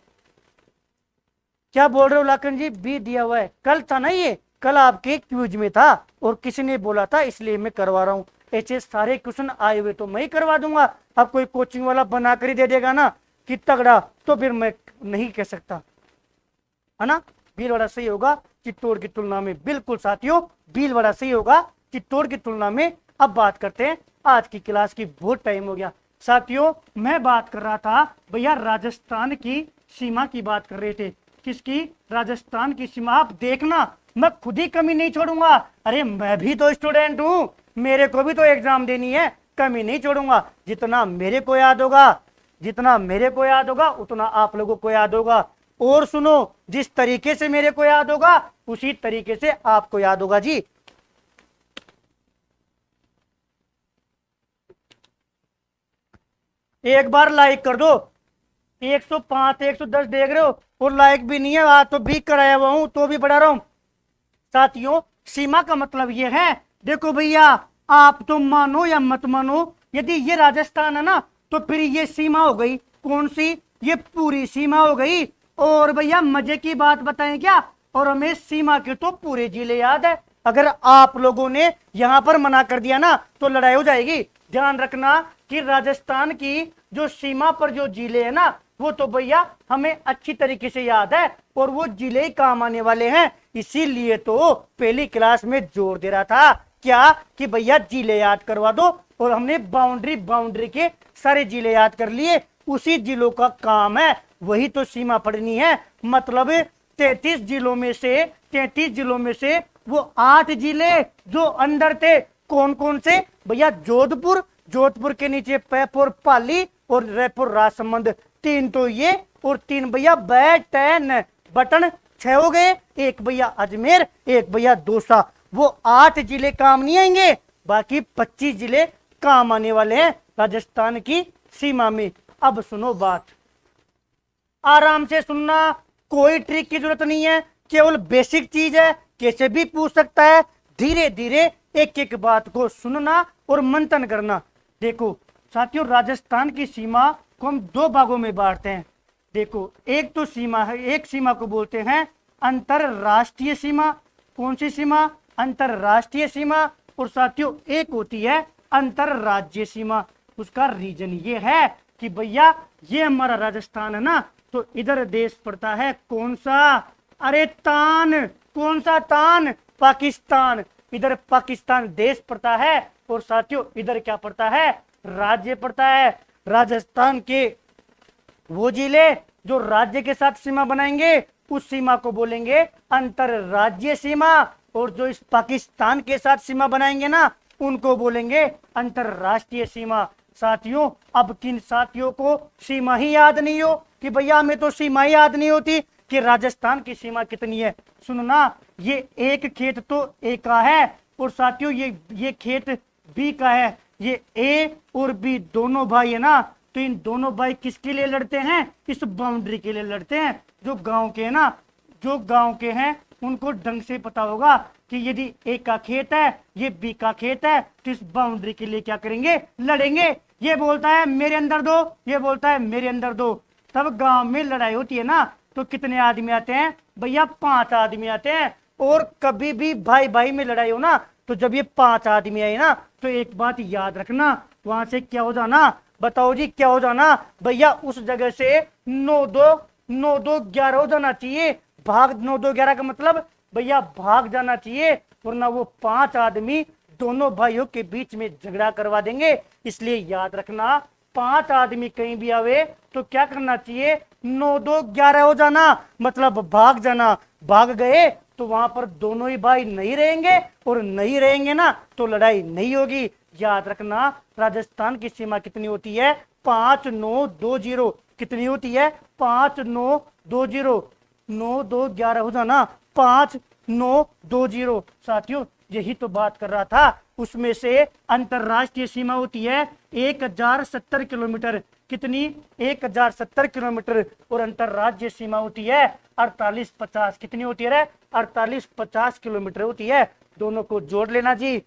क्या बोल रहे हो लाखन जी, भी दिया हुआ है। कल था ना, ये कल आपके क्यूज में था और किसी ने बोला था इसलिए मैं करवा रहा हूँ। ऐसे सारे क्वेश्चन आए हुए तो मैं ही करवा दूंगा, अब कोई कोचिंग वाला बना कर ही दे देगा ना कि तगड़ा, तो फिर मैं नहीं कह सकता, है ना। भीलवाड़ा सही होगा चित्तौड़ की तुलना में, बिल्कुल साथियों भीलवाड़ा सही होगा चित्तौड़ की तुलना में। अब बात करते हैं आज की क्लास की, बहुत टाइम हो गया साथियों। मैं बात कर रहा था भैया राजस्थान की सीमा की बात कर रहे थे, किसकी, राजस्थान की सीमा। आप देखना मैं खुद ही कमी नहीं छोड़ूंगा, अरे मैं भी तो स्टूडेंट हूं, मेरे को भी तो एग्जाम देनी है, कमी नहीं छोड़ूंगा। जितना मेरे को याद होगा, जितना मेरे को याद होगा उतना आप लोगों को याद होगा। और सुनो, जिस तरीके से मेरे को याद होगा उसी तरीके से आपको याद होगा जी। एक बार लाइक कर दो, 105 110 देख रहे हो और लाइक भी नहीं है, आज तो भी कराया हुआ हूं तो भी पढ़ा रहा हूं। साथियों सीमा का मतलब ये है, देखो भैया आप तो मानो या मत मानो, यदि ये राजस्थान है ना तो फिर ये सीमा हो गई, कौन सी, ये पूरी सीमा हो गई। और भैया मजे की बात बताएं क्या, और हमें सीमा के तो पूरे जिले याद है, अगर आप लोगों ने यहां पर मना कर दिया ना तो लड़ाई हो जाएगी। ध्यान रखना कि राजस्थान की जो सीमा पर जो जिले है ना वो तो भैया हमें अच्छी तरीके से याद है, और वो जिले ही काम आने वाले हैं। इसीलिए तो पहली क्लास में जोर दे रहा था क्या कि भैया जिले याद करवा दो, और हमने बाउंड्री के सारे जिले याद कर लिए। उसी जिलों का काम है, वही तो सीमा पढ़नी है। मतलब 33 जिलों में से वो 8 जिले जो अंदर थे, कौन कौन से भैया, जोधपुर के नीचे पैपुर पाली और रायपुर राजसमंद, 3 तो ये, और 3 भैया बैटन बटन, 6 हो गए, एक भैया अजमेर, एक भैया दौसा। वो 8 जिले काम नहीं आएंगे, बाकी 25 जिले काम आने वाले हैं राजस्थान की सीमा में। अब सुनो बात, आराम से सुनना, कोई ट्रिक की जरूरत नहीं है, केवल बेसिक चीज है, कैसे भी पूछ सकता है। धीरे धीरे एक एक बात को सुनना और मंथन करना। देखो साथियों राजस्थान की सीमा को हम 2 भागों में बांटते हैं। देखो एक तो सीमा है, एक सीमा को बोलते हैं अंतरराष्ट्रीय सीमा। कौन सी सीमा, अंतरराष्ट्रीय सीमा। और साथियों एक होती है अंतरराज्यीय सीमा। उसका रीजन ये है कि भैया ये हमारा राजस्थान है ना, तो इधर देश पड़ता है कौन सा, अरे तान, कौन सा तान, पाकिस्तान। इधर पाकिस्तान देश पड़ता है, और साथियों इधर क्या पड़ता है, राज्य पड़ता है। राजस्थान के वो जिले जो राज्य के साथ सीमा बनाएंगे उस सीमा को बोलेंगे अंतरराज्यीय सीमा, और जो इस पाकिस्तान के साथ सीमा बनाएंगे ना उनको बोलेंगे अंतरराष्ट्रीय सीमा। साथियों अब किन साथियों को सीमा ही याद नहीं हो कि भैया हमें तो सीमा ही याद नहीं होती कि राजस्थान की सीमा कितनी है, सुनना, ये एक खेत तो ए का है, और साथियों ये खेत बी का है। ये ए और बी दोनों भाई है ना, तो इन दोनों भाई किसके लिए लड़ते हैं, इस बाउंड्री के लिए लड़ते हैं। जो गांव के है ना, जो गांव के हैं उनको ढंग से पता होगा कि यदि ए का खेत है, ये बी का खेत है, तो इस बाउंड्री के लिए क्या करेंगे, लड़ेंगे। ये बोलता है मेरे अंदर दो, ये बोलता है मेरे अंदर दो। तब गांव में लड़ाई होती है ना, तो कितने आदमी आते हैं भैया, 5 आदमी आते हैं। और कभी भी भाई भाई में लड़ाई हो ना, तो जब ये 5 आदमी आए ना, तो एक बात याद रखना, वहां से क्या हो जाना, बताओ जी क्या हो जाना भैया, उस जगह से 9-2 11 हो जाना चाहिए। भाग 9-2 11 का मतलब भैया भाग जाना चाहिए, वरना वो 5 आदमी दोनों भाइयों के बीच में झगड़ा करवा देंगे। इसलिए याद रखना 5 आदमी कहीं भी आवे तो क्या करना चाहिए, 9-2-11 हो जाना, मतलब भाग जाना। भाग गए तो वहां पर दोनों ही भाई नहीं रहेंगे, और नहीं रहेंगे ना तो लड़ाई नहीं होगी। याद रखना राजस्थान की सीमा कितनी होती है, 5-9-2-0। कितनी होती है, 5-9-2-0। 9-2-11 हो जाना, 5-9-2-0। साथियों यही तो बात कर रहा था। उसमें से अंतरराष्ट्रीय सीमा होती है 1070 किलोमीटर। कितनी, 1070 किलोमीटर। और अंतरराज्यीय सीमा होती है 48-50। कितनी होती है, 48-50 किलोमीटर होती है। दोनों को जोड़ लेना जी,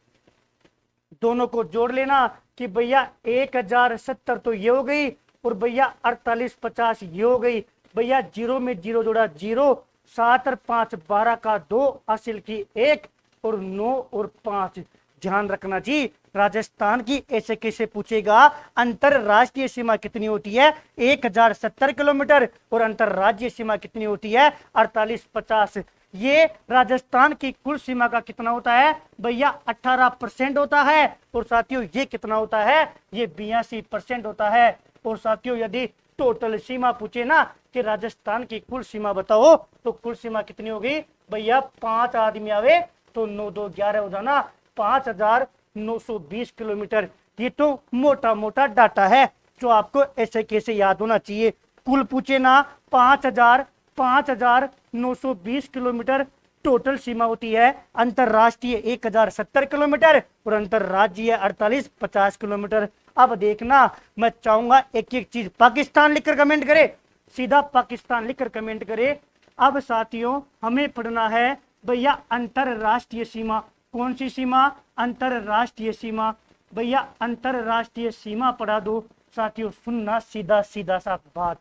दोनों को जोड़ लेना कि भैया 1070 तो ये हो गई और भैया 48-50 ये हो गई। भैया जीरो में जीरो जोड़ा जीरो, 7 और 5 12 का 2 हासिल की 1 और 9 और 5। ध्यान रखना जी, राजस्थान की ऐसे कैसे पूछेगा अंतरराष्ट्रीय सीमा कितनी होती है 1070 किलोमीटर और अंतरराज्यीय सीमा कितनी होती है 48-50। ये राजस्थान की कुल सीमा का कितना होता है भैया 18% होता है। और साथियों ये कितना होता है, ये 82% होता है। और साथियों यदि टोटल सीमा पूछे ना कि राजस्थान की कुल सीमा बताओ तो कुल सीमा कितनी होगी भैया, 5 आदमी आवे तो 9 2 11 हो जाना, 5920 किलोमीटर। ये तो मोटा मोटा डाटा है जो आपको ऐसे कैसे याद होना चाहिए। कुल पूछे ना 5920 किलोमीटर टोटल सीमा होती है। अंतरराष्ट्रीय 1070 किलोमीटर और अंतरराज्यीय 48-50 किलोमीटर। अब देखना, मैं चाहूंगा एक एक चीज पाकिस्तान लिखकर कमेंट करे, सीधा पाकिस्तान लिखकर कमेंट करे। अब साथियों हमें पढ़ना है भैया अंतरराष्ट्रीय सीमा। कौन सी सीमा, अंतरराष्ट्रीय सीमा। भैया अंतरराष्ट्रीय सीमा पढ़ा दो। साथियों सुनना सीधा सीधा सा बात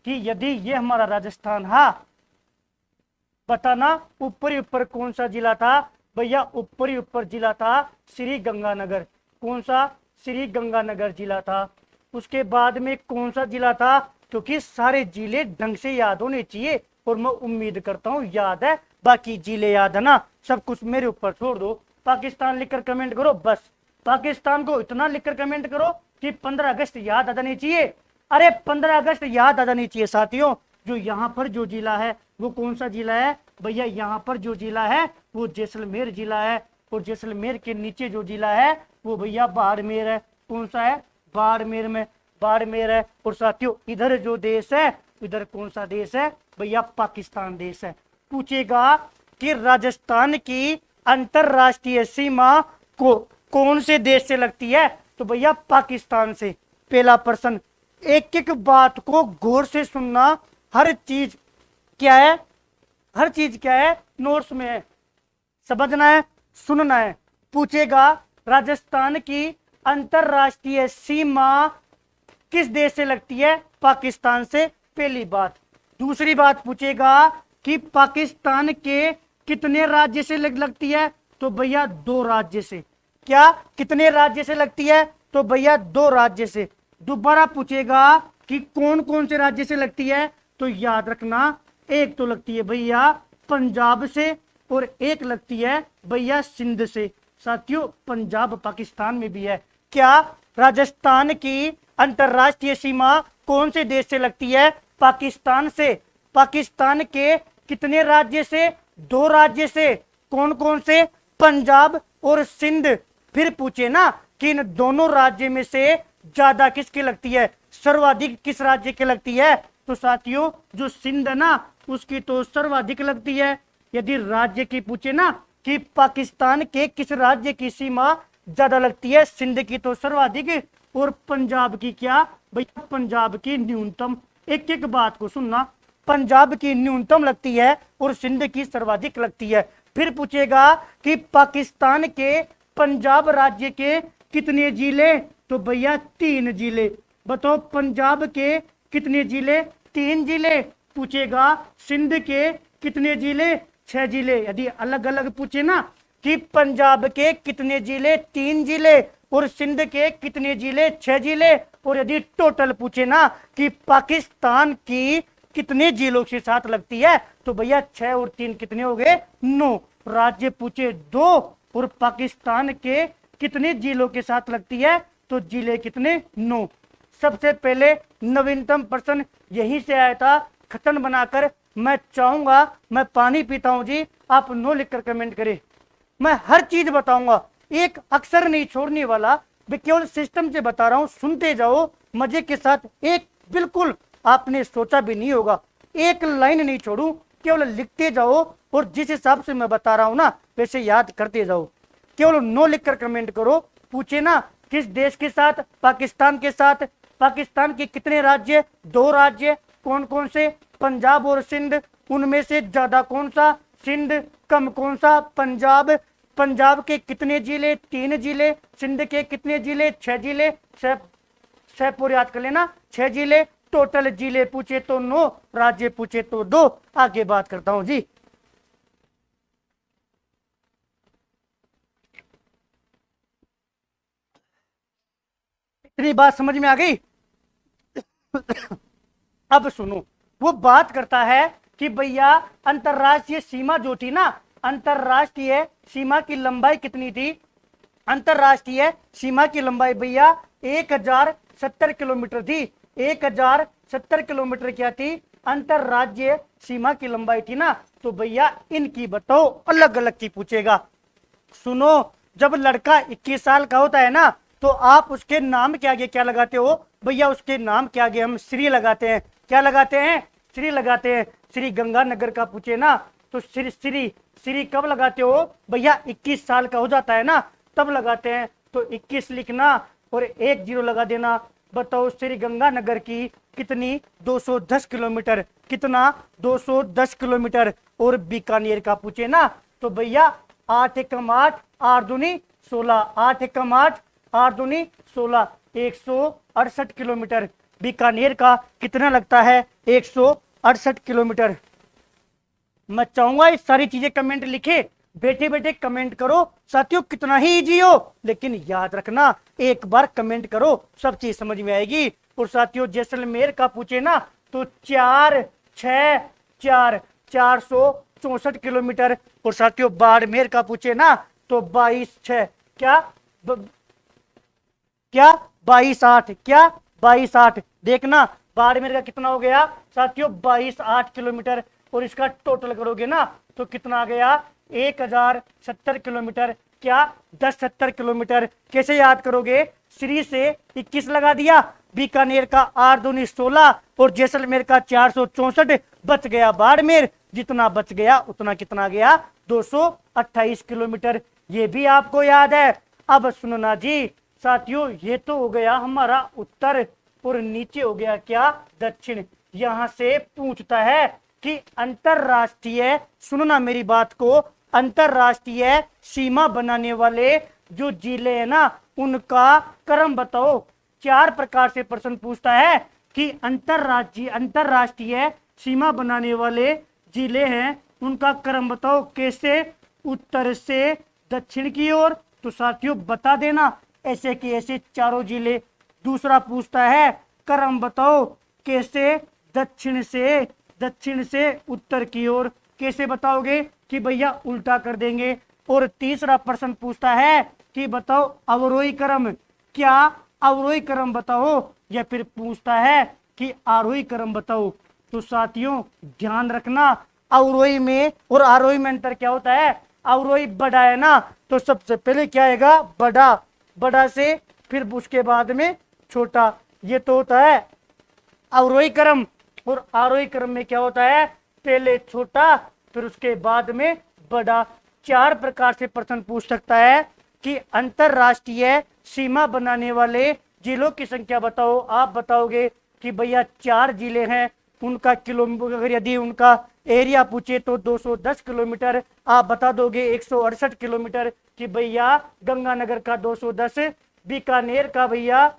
कि यदि ये हमारा राजस्थान है, बताना ऊपर ऊपर कौन सा जिला था भैया, ऊपर ऊपर जिला था श्री गंगानगर। कौन सा, श्री गंगानगर जिला था। उसके बाद में कौन सा जिला था, क्योंकि सारे जिले ढंग से याद होने चाहिए और मैं उम्मीद करता हूँ याद है, बाकी जिले याद है ना, सब कुछ मेरे ऊपर छोड़ दो। पाकिस्तान लिखकर कमेंट करो, बस पाकिस्तान को इतना लिखकर कमेंट करो कि 15 अगस्त याद आ जानी चाहिए। अरे 15 अगस्त याद आ जानी चाहिए साथियों। जो यहाँ पर जो जिला है वो कौन सा जिला है भैया, यहाँ पर जो जिला है वो जैसलमेर जिला है। और जैसलमेर के नीचे जो जिला है वो भैया बाड़मेर है। कौन सा है, बाड़मेर में, बाड़मेर है। और साथियों इधर जो देश है, इधर कौन सा देश है भैया, पाकिस्तान देश है। पूछेगा कि राजस्थान की अंतरराष्ट्रीय सीमा को कौन से देश से लगती है, तो भैया पाकिस्तान से। पहला प्रश्न, एक एक बात को गौर से सुनना, हर चीज क्या है, हर चीज क्या है नोट्स में है, समझना है, सुनना है। पूछेगा राजस्थान की अंतरराष्ट्रीय सीमा किस देश से लगती है, पाकिस्तान से, पहली बात। दूसरी बात पूछेगा कि पाकिस्तान के कितने राज्य से लगती है, तो भैया 2 राज्य से। क्या, कितने राज्य से लगती है, तो भैया 2 राज्य से। दोबारा पूछेगा कि कौन कौन से राज्य से लगती है, तो याद रखना एक तो लगती है भैया पंजाब से और एक लगती है भैया सिंध से। साथियों पंजाब पाकिस्तान में भी है। क्या, राजस्थान की अंतरराष्ट्रीय सीमा कौन से देश से लगती है, पाकिस्तान से। पाकिस्तान के कितने राज्य से, 2 राज्य से। कौन कौन से, पंजाब और सिंध। फिर पूछे ना कि इन दोनों राज्य में से ज्यादा किसकी लगती है, सर्वाधिक किस राज्य की लगती है, तो साथियों जो सिंध है ना उसकी तो सर्वाधिक लगती है। यदि राज्य की पूछे ना कि पाकिस्तान के किस राज्य की सीमा ज्यादा लगती है, सिंध की तो सर्वाधिक और पंजाब की क्या भैया, पंजाब की न्यूनतम। एक एक बात को सुनना, पंजाब की न्यूनतम लगती है और सिंध की सर्वाधिक लगती है। फिर पूछेगा कि पाकिस्तान के पंजाब राज्य के कितने जिले, तो भैया 3 जिले। बताओ पंजाब के कितने जिले, 3 जिले। पूछेगा सिंध के कितने जिले, 6 जिले। यदि अलग अलग पूछे ना कि पंजाब के कितने जिले, 3 जिले और सिंध के कितने जिले, 6 जिले। और यदि टोटल पूछे ना कि पाकिस्तान की कितने जिलों के साथ लगती है, तो भैया 6 और 3 कितने हो गए, 9। राज्य पूछे 2 और पाकिस्तान के कितने जिलों के साथ लगती है, तो जिले कितने, 9। सबसे पहले नवीनतम प्रश्न यहीं से आया था, खतन बनाकर। मैं चाहूंगा, मैं पानी पीता हूं जी, आप नो लिखकर कमेंट करें। मैं हर चीज बताऊंगा, एक अक्षर नहीं छोड़ने वाला, मैं केवल सिस्टम से बता रहा हूं, सुनते जाओ मजे के साथ। एक बिल्कुल आपने सोचा भी नहीं होगा, एक लाइन नहीं छोड़ू, केवल लिखते जाओ और जिस हिसाब से मैं बता रहा हूं ना वैसे याद करते जाओ। केवल नो लिखकर कमेंट करो। पूछे ना किस देश के साथ, पाकिस्तान के साथ। पाकिस्तान के कितने राज्य, 2 राज्य। कौन कौन से, पंजाब और सिंध। उनमें से ज्यादा कौन सा, सिंध कम कौन सा, पंजाब। पंजाब के कितने जिले, 3 जिले। सिंध के कितने जिले, 6 जिले। छह पूरे याद कर लेना, 6 जिले। टोटल जिले पूछे तो 9, राज्य पूछे तो 2। आगे बात करता हूं जी। इतनी बात समझ में आ गई। अब सुनो, वो बात करता है कि भैया अंतरराष्ट्रीय सीमा जो थी ना, अंतरराष्ट्रीय सीमा की लंबाई कितनी थी। अंतरराष्ट्रीय सीमा की लंबाई भैया 1070 किलोमीटर थी। 1070 किलोमीटर क्या थी, अंतरराज्यीय सीमा की लंबाई थी ना। तो भैया इनकी बताओ, अलग अलग की पूछेगा। सुनो, जब लड़का 21 साल का होता है ना, तो आप उसके नाम के आगे क्या लगाते हो भैया, उसके नाम के आगे हम श्री लगाते हैं। क्या लगाते हैं, श्री लगाते हैं। श्री गंगानगर का पूछे ना, तो श्री श्री श्री कब लगाते हो भैया, 21 साल का हो जाता है ना, तब लगाते हैं। तो 21 लिखना और 1 0 लगा देना। बताओ श्री गंगानगर की कितनी, 210 किलोमीटर। कितना, 210 किलोमीटर। और बीकानेर का पूछे ना, तो भैया 8 एकम 8, 8 दूनी 16। 8 एकम 8, 8 दूनी 16, 168 किलोमीटर। बीकानेर का कितना लगता है, 168 किलोमीटर। मैं चाहूंगा ये सारी चीजें कमेंट लिखे, बैठे बैठे कमेंट करो साथियों, कितना ही इजी हो, लेकिन याद रखना एक बार कमेंट करो, सब चीज समझ में आएगी। और साथियों जैसलमेर का पूछे ना, तो 4 6 4, 464 किलोमीटर। और साथियों बाड़मेर का पूछे ना, तो 22 6 क्या 22 8, क्या 22 8। देखना बाड़मेर का कितना हो गया साथियों, 22 8 किलोमीटर। और इसका टोटल करोगे ना, तो कितना आ गया, 1070 किलोमीटर। क्या 1070 किलोमीटर। कैसे याद करोगे, श्री से 21 लगा दिया, बीकानेर का 8 दूनी 16 और जैसलमेर का 464, बच गया बाड़मेर। जितना बच गया उतना कितना गया, 228 किलोमीटर। ये भी आपको याद है। अब सुनना जी साथियों, ये तो हो गया हमारा उत्तर और नीचे हो गया क्या, दक्षिण। यहां से पूछता है कि अंतरराष्ट्रीय, सुनना मेरी बात को, अंतरराष्ट्रीय सीमा बनाने वाले जो जिले हैं ना, उनका क्रम बताओ। 4 प्रकार से प्रश्न पूछता है कि अंतरराष्ट्रीय सीमा बनाने वाले जिले हैं, उनका क्रम बताओ। कैसे, उत्तर से दक्षिण की ओर। तो साथियों बता देना, ऐसे कि ऐसे चारों जिले। दूसरा पूछता है क्रम बताओ, कैसे, दक्षिण से उत्तर की ओर। कैसे बताओगे, कि भैया उल्टा कर देंगे। और तीसरा प्रश्न पूछता है कि बताओ अवरोही क्रम, क्या अवरोही क्रम बताओ, या फिर पूछता है कि आरोही क्रम बताओ। तो साथियों ध्यान रखना, अवरोही में और आरोही में अंतर क्या होता है। अवरोही बड़ा है ना, तो सबसे पहले क्या आएगा, बड़ा, बड़ा से फिर उसके बाद में छोटा। ये तो होता है अवरोही क्रम। और आरोही क्रम में क्या होता है, पहले छोटा फिर उसके बाद में बड़ा। 4 प्रकार से प्रश्न पूछ सकता है कि अंतरराष्ट्रीय सीमा बनाने वाले जिलों की संख्या बताओ। आप बताओगे कि भैया 4 जिले हैं, उनका किलोमीटर, अगर यदि उनका एरिया पूछे तो 210 किलोमीटर। आप बता दोगे 168 किलोमीटर, कि भैया गंगानगर का 210, बीकानेर का भैया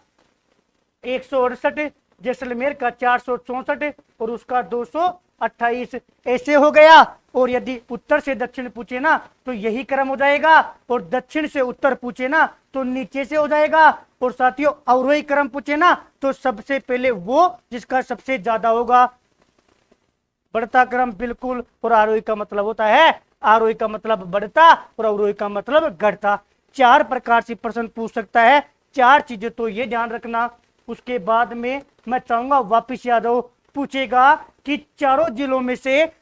168, जैसलमेर का 464 और उसका 228। ऐसे हो गया। और यदि उत्तर से दक्षिण पूछे ना, तो यही क्रम हो जाएगा। और दक्षिण से उत्तर पूछे ना, तो नीचे से हो जाएगा। और साथियों अवरोही क्रम पूछे ना, तो सबसे पहले वो जिसका सबसे ज्यादा होगा, बढ़ता क्रम बिल्कुल। और आरोही का मतलब होता है, आरोही का मतलब बढ़ता और अवरोही का मतलब घटता। 4 प्रकार से प्रश्न पूछ सकता है। 4 चीजें तो ये ध्यान रखना। उसके बाद में मैं चाहूंगा वापिस याद हो, पूछेगा कि चारों जिलों में से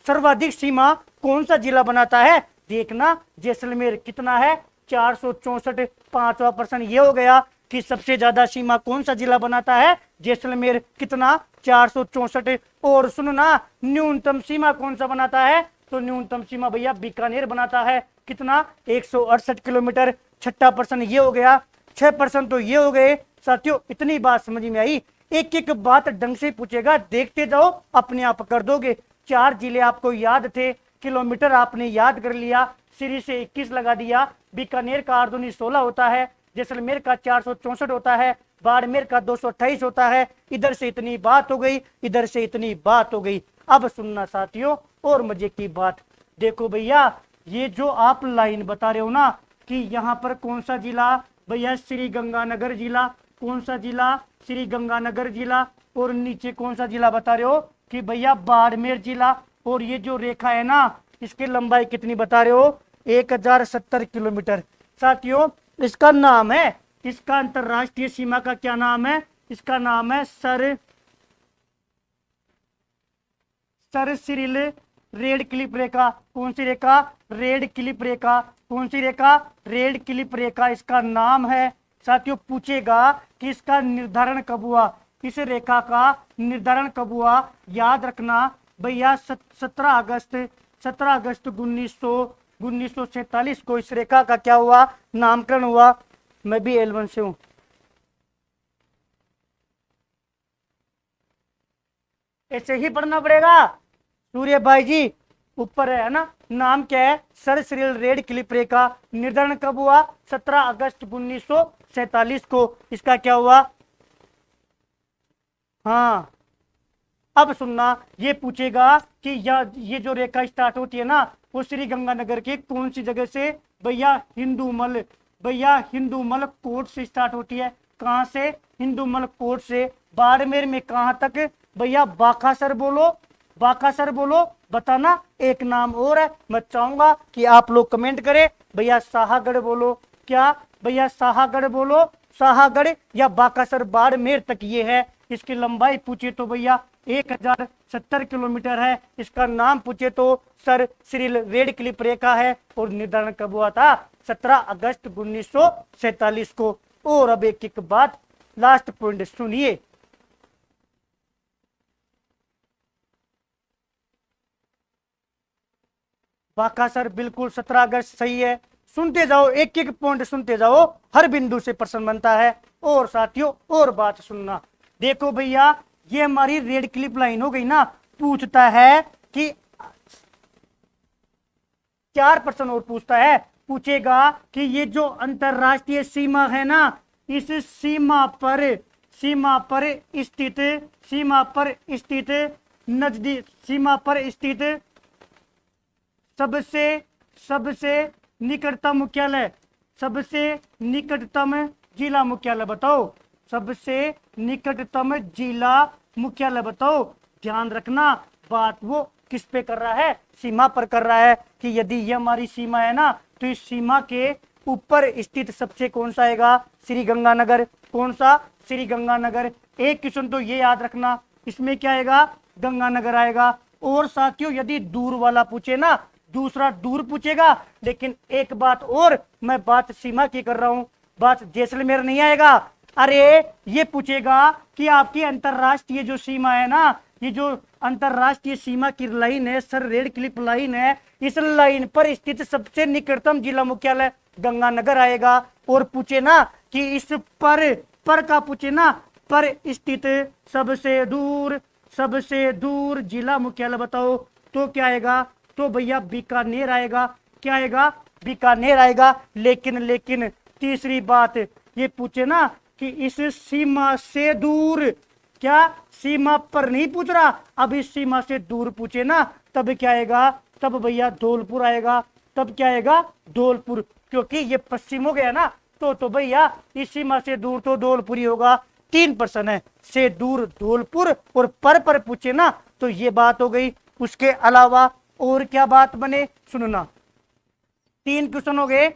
सर्वाधिक सीमा कौन सा जिला बनाता है। देखना जैसलमेर कितना है, 464। 5वां प्रश्न ये हो गया कि सबसे ज्यादा सीमा कौन सा जिला बनाता है, जैसलमेर कितना, 464। और सुनना न्यूनतम सीमा कौन सा बनाता है, तो न्यूनतम सीमा भैया बीकानेर बनाता है। कितना, 168 किलोमीटर। 6वां प्रश्न ये हो गया। 6 प्रश्न तो ये हो गए साथियों। इतनी बात समझ में आई। एक एक बात ढंग से पूछेगा, देखते जाओ अपने आप कर दोगे। 4 जिले आपको याद थे किलोमीटर आपने याद कर लिया, सिरी से 21 लगा दिया। बीकानेर का आर्दोनी 16 होता है, जैसलमेर का 464 होता है, बाड़मेर का 228 होता है। इधर से इतनी बात हो गई, इधर से इतनी बात हो गई। अब सुनना साथियों और मजे की बात, देखो भैया ये जो आप लाइन बता रहे हो ना कि यहाँ पर कौन सा जिला, भैया श्री गंगानगर जिला। कौन सा जिला? श्री गंगानगर जिला। और नीचे कौन सा जिला बता रहे हो कि भैया बाड़मेर जिला। और ये जो रेखा है ना इसकी लंबाई कितनी बता रहे हो? 1070 किलोमीटर। साथियों इसका नाम है, इसका अंतरराष्ट्रीय सीमा का क्या नाम है? इसका नाम है सर सिरिल रेड क्लिप रेखा। कौन सी रेखा? रेड क्लिप रेखा। कौन सी रेखा? रेड क्लिप रेखा इसका नाम है। साथियों पूछेगा कि इसका निर्धारण कब हुआ, इस रेखा का निर्धारण कब हुआ? याद रखना भैया 17 अगस्त 1947 को इस रेखा का क्या हुआ? नामकरण हुआ। मैं भी L1 से हूं। ऐसे ही पढ़ना पड़ेगा। सूर्य भाई जी ऊपर है ना, नाम क्या है? सर सिरिल रेड क्लिप रेखा। निर्धारण कब हुआ? 17 अगस्त 1947 को। इसका क्या हुआ? हाँ अब सुनना, ये पूछेगा कि ये जो रेखा स्टार्ट होती है ना वो श्री गंगानगर के कौन सी जगह से? भैया हिंदूमल। भैया हिंदूमल कोट से स्टार्ट होती है। कहां से? हिंदूमल कोट से। बाड़मेर में कहां तक? भैया बाकासर बोलो, बाकासर बोलो। बताना एक नाम और है, मैं चाहूंगा कि आप लोग कमेंट करें। भैया शाहगढ़ बोलो। क्या भैया? शाहगढ़ बोलो। शाहगढ़ या बाकासर बाड़मेर तक ये है। इसकी लंबाई पूछे तो भैया 1070 किलोमीटर है। इसका नाम पूछे तो सर सिरिल रेड क्लिप रेखा है। और निर्धारण कब हुआ था? 17 अगस्त 1947 को। और अब एक एक बात, लास्ट पॉइंट सुनिए। बाकासर बिल्कुल 17 अगस्त सही है। सुनते जाओ, एक एक पॉइंट सुनते जाओ, हर बिंदु से प्रश्न बनता है। और साथियों और बात सुनना, देखो भैया ये हमारी रेड क्लिप लाइन हो गई ना। पूछता है कि 4 प्रश्न और पूछता है। पूछेगा कि ये जो अंतरराष्ट्रीय सीमा है ना, इस सीमा पर स्थित नजदीक सीमा पर स्थित सबसे निकटतम मुख्यालय, सबसे निकटतम जिला मुख्यालय बताओ। सबसे निकटतम जिला मुख्यालय बताओ। ध्यान रखना बात वो किस पे कर रहा है? सीमा पर कर रहा है कि यदि ये हमारी सीमा है ना तो इस सीमा के ऊपर स्थित सबसे कौन सा आएगा? श्री गंगानगर। कौन सा? श्री गंगानगर। एक क्वेश्चन तो ये याद रखना, इसमें क्या आएगा? गंगानगर आएगा। और साथियों यदि दूर वाला पूछे ना, दूसरा दूर पूछेगा। लेकिन एक बात और, मैं बात सीमा की कर रहा हूं, बात जैसलमेर नहीं आएगा। अरे ये पूछेगा कि आपकी अंतरराष्ट्रीय जो सीमा है ना, ये जो अंतरराष्ट्रीय सीमा की लाइन है, सर रेड क्लिप लाइन है, इस लाइन पर स्थित सबसे निकटतम जिला मुख्यालय गंगानगर आएगा। और पूछे ना कि इस पर का पूछे ना, पर स्थित सबसे दूर जिला मुख्यालय बताओ, तो क्या आएगा? तो भैया बीकानेर आएगा। क्या आएगा? बीकानेर आएगा। लेकिन तीसरी बात ये पूछे ना कि इस सीमा से दूर, क्या सीमा पर नहीं पूछ रहा, अब इस सीमा से दूर पूछे ना तब क्या आएगा? तब भैया धौलपुर आएगा। तब क्या आएगा? धौलपुर। क्योंकि ये पश्चिम हो गया ना, तो भैया इस सीमा से दूर तो धौलपुर ही होगा। 3 प्रश्न है, से दूर धौलपुर और पर पूछे ना तो ये बात हो गई। उसके अलावा और क्या बात बने सुनना। 3 क्वेश्चन हो गए,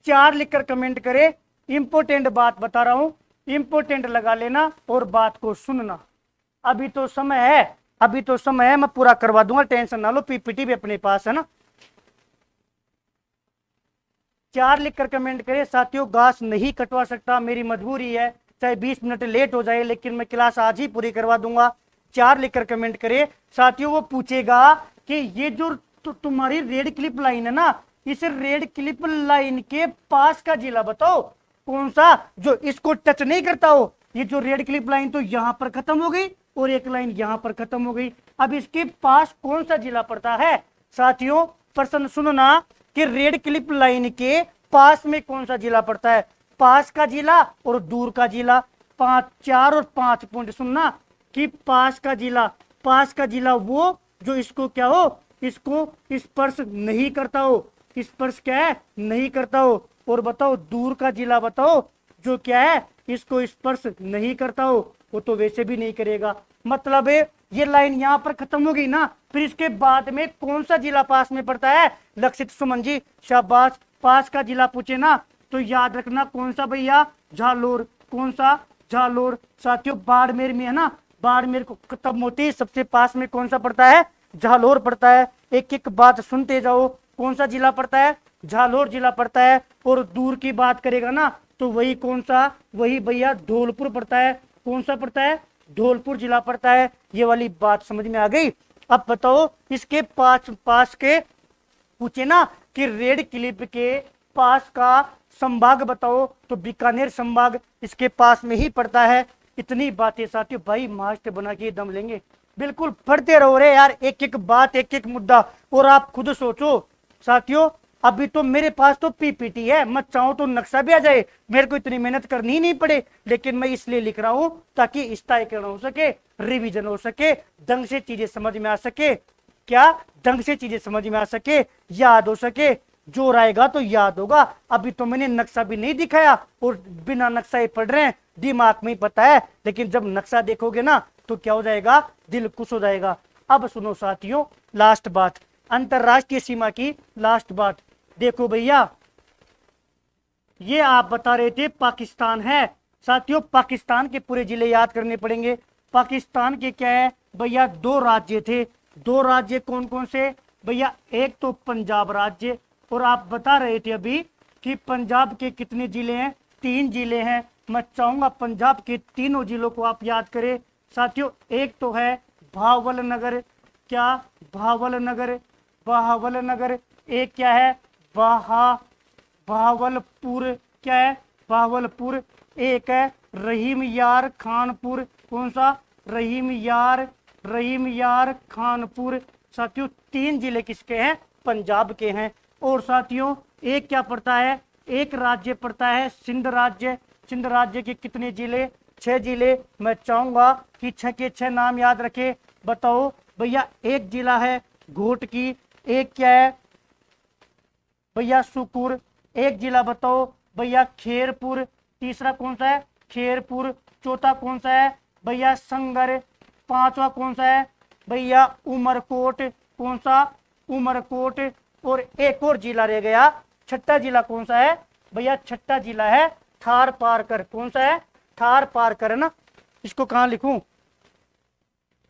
4 लिखकर कमेंट करे। इंपोर्टेंट बात बता रहा हूं, इंपोर्टेंट लगा लेना और बात को सुनना। अभी तो समय है, मैं पूरा करवा दूंगा, टेंशन ना लो। पीपीटी भी अपने पास है ना। 4 लिखकर कमेंट करे। साथियों घास नहीं कटवा सकता, मेरी मजबूरी है, चाहे 20 मिनट लेट हो जाए, लेकिन मैं क्लास आज ही पूरी करवा दूंगा। 4 लिखकर कमेंट करे। साथियों वो पूछेगा कि ये जो तुम्हारी रेड क्लिप लाइन है ना, इस रेड क्लिप लाइन के पास का जिला बताओ। कौन सा? जो इसको टच नहीं करता हो। ये जो रेड क्लिप लाइन तो यहां पर खत्म हो गई और एक लाइन यहां पर खत्म हो गई। अब इसके पास कौन सा जिला पड़ता है? साथियों प्रश्न सुनना कि रेड क्लिफ लाइन के पास में कौन सा जिला पड़ता है, पास का जिला और दूर का जिला। 5, 4 और 5 पॉइंट सुनना कि पास का जिला वो जो इसको क्या हो, इसको स्पर्श नहीं करता हो, स्पर्श क्या है, नहीं करता हो। और बताओ दूर का जिला बताओ जो क्या है, इसको स्पर्श नहीं करता हो, वो तो वैसे भी नहीं करेगा। मतलब है ये लाइन यहाँ पर खत्म हो गई ना, फिर इसके बाद में कौन सा जिला पास में पड़ता है, लक्षित सुमन जी शाबाश। पास का जिला पूछे ना तो याद रखना कौन सा भैया, झालोर। कौन सा, झालोर। साथियों बाड़मेर में है ना, बाड़मेर को खत्म होती सबसे पास में कौन सा पड़ता है, झालोर पड़ता है। एक एक बात सुनते जाओ, कौन सा जिला पड़ता है, झालोर जिला पड़ता है। और दूर की बात करेगा ना तो वही कौन सा, वही भैया धौलपुर पड़ता है। कौन सा पड़ता है, धौलपुर जिला पड़ता है। ये वाली बात समझ में आ गई। अब बताओ इसके पास के पूछे ना कि रेड क्लिफ के पास का संभाग बताओ तो बीकानेर संभाग इसके पास में ही पड़ता है। इतनी बातें साथियों भाई मास्टर बना के दम लेंगे, बिल्कुल पढ़ते रहो रे यार, एक एक बात एक एक मुद्दा। और आप खुद सोचो साथियों, अभी तो मेरे पास तो पीपीटी है, मैं चाहूं तो नक्शा भी आ जाए, मेरे को इतनी मेहनत करनी ही नहीं पड़े। लेकिन मैं इसलिए लिख रहा हूं ताकि स्थायीकरण हो सके, रिवीजन हो सके, ढंग से चीजें समझ में आ सके। क्या, ढंग से चीजें समझ में आ सके, याद हो सके। जोर आएगा तो याद होगा। अभी तो मैंने नक्शा भी नहीं दिखाया और बिना नक्शा ही पढ़ रहे हैं, दिमाग में ही पता है। लेकिन जब नक्शा देखोगे ना तो क्या हो जाएगा, दिल खुश हो जाएगा। अब सुनो साथियों लास्ट बात, अंतरराष्ट्रीय सीमा की लास्ट बात। देखो भैया ये आप बता रहे थे पाकिस्तान है। साथियों पाकिस्तान के पूरे जिले याद करने पड़ेंगे। पाकिस्तान के क्या है भैया, 2 राज्य थे। 2 राज्य कौन कौन से भैया, एक तो पंजाब राज्य, और आप बता रहे थे अभी कि पंजाब के कितने जिले हैं, 3 जिले हैं। मैं चाहूंगा पंजाब के तीनों जिलों को आप याद करें साथियों। एक तो है भावल नगर, क्या, भावल नगर, भावल नगर। एक क्या है, भावलपुर, क्या है, भावलपुर। एक है रहीम यार खानपुर, कौन सा, रहीम यार खानपुर। साथियों 3 जिले किसके हैं, पंजाब के हैं। और साथियों एक क्या पड़ता है, एक राज्य पड़ता है सिंध राज्य। सिंध राज्य के कितने जिले, 6 जिले। मैं चाहूंगा कि 6 के 6 नाम याद रखे। बताओ भैया, एक जिला है घोटकी, एक क्या है भैया सुकुर, एक जिला बताओ भैया खेरपुर, तीसरा कौन सा है, खेरपुर। चौथा कौन सा है भैया संगर, 5वां कौन सा है भैया उमरकोट, कौन सा, उमरकोट। और एक और जिला रह गया, छठा जिला कौन सा है भैया, छठा जिला है थार पारकर। कौन सा है, थार पारकर है ना। इसको कहाँ लिखूं,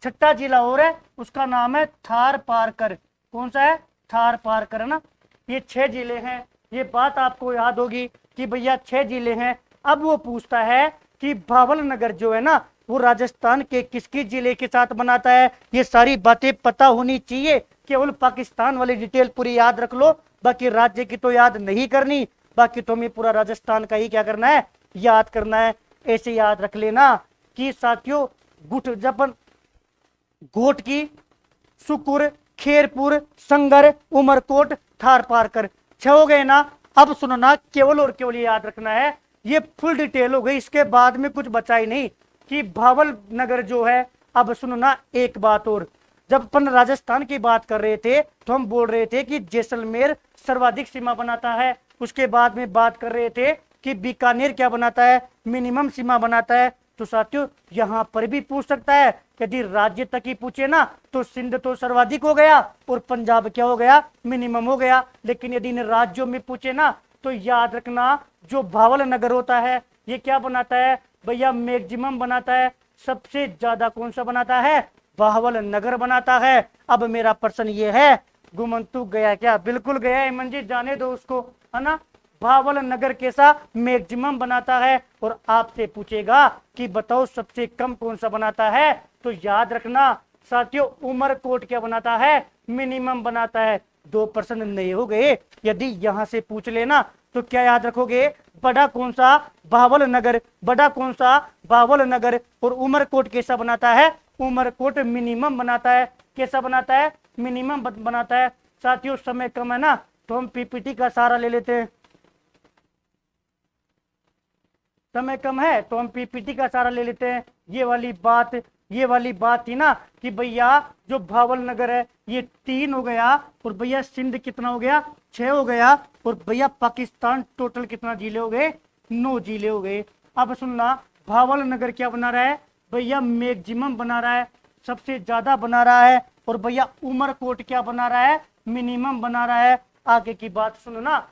छठा जिला और है उसका नाम है थार पारकर। कौन सा है, थार पारकर है ना। ये 6 जिले हैं। ये बात आपको याद होगी कि भैया 6 जिले हैं। अब वो पूछता है कि भावल नगर जो है ना वो राजस्थान के किसकी जिले के साथ बनाता है। ये सारी बातें पता होनी चाहिए। केवल पाकिस्तान वाली डिटेल पूरी याद रख लो, बाकी राज्य की तो याद नहीं करनी। बाकी तुम्हें पूरा राजस्थान का ही क्या करना है, याद करना है। ऐसे याद रख लेना कि साथियों गुट जपन, घोट की, सुकुर, खेरपुर, संगर, उमरकोट, थार पारकर, 6 हो गए ना। अब सुनो ना, केवल और केवल याद रखना है, ये फुल डिटेल हो गई, इसके बाद में कुछ बचा ही नहीं कि भावल नगर जो है। अब सुनो ना एक बात और, जब अपन राजस्थान की बात कर रहे थे तो हम बोल रहे थे कि जैसलमेर सर्वाधिक सीमा बनाता है। उसके बाद में बात कर रहे थे कि बीकानेर क्या बनाता है, मिनिमम सीमा बनाता है। तो साथियों यहाँ पर भी पूछ सकता है, यदि राज्य तक ही पूछे ना तो सिंध तो सर्वाधिक हो गया और पंजाब क्या हो गया, मिनिमम हो गया। लेकिन यदि इन राज्यों में पूछे ना तो याद रखना जो भावल नगर होता है ये क्या बनाता है भैया, मैक्सिमम बनाता है। सबसे ज्यादा कौन सा बनाता है, भावल नगर बनाता है। अब मेरा प्रश्न ये है, गुमंतु गया क्या, बिल्कुल गया है हेमंत जी, जाने दो उसको, है ना। भावल नगर कैसा, मैक्सिमम बनाता है। और आपसे पूछेगा कि बताओ सबसे कम कौन सा बनाता है, तो याद रखना साथियों उमरकोट क्या बनाता है, मिनिमम बनाता है। 2 प्रश्न नहीं हो गए। यदि यहां से पूछ लेना तो क्या याद रखोगे, बड़ा कौन सा, भावल नगर, बड़ा कौन सा, भावल नगर। और उमरकोट कैसा बनाता है, उमरकोट मिनिमम बनाता है। कैसा बनाता है, मिनिमम बनाता है। साथियों समय कम है ना, तो हम पीपीटी का सहारा ले लेते हैं। समय कम है तो हम पीपीटी का सहारा ले लेते हैं। ये वाली बात थी ना कि भैया जो भावल नगर है ये 3 हो गया, और भैया सिंध कितना हो गया, 6 हो गया, और भैया पाकिस्तान टोटल कितना जिले हो गए, 9 जिले हो गए। अब सुनना, भावल नगर क्या बना रहा है भैया, मैक्सिमम बना रहा है, सबसे ज्यादा बना रहा है, और भैया उमरकोट क्या बना रहा है, मिनिमम बना रहा है। आगे की बात सुनो ना,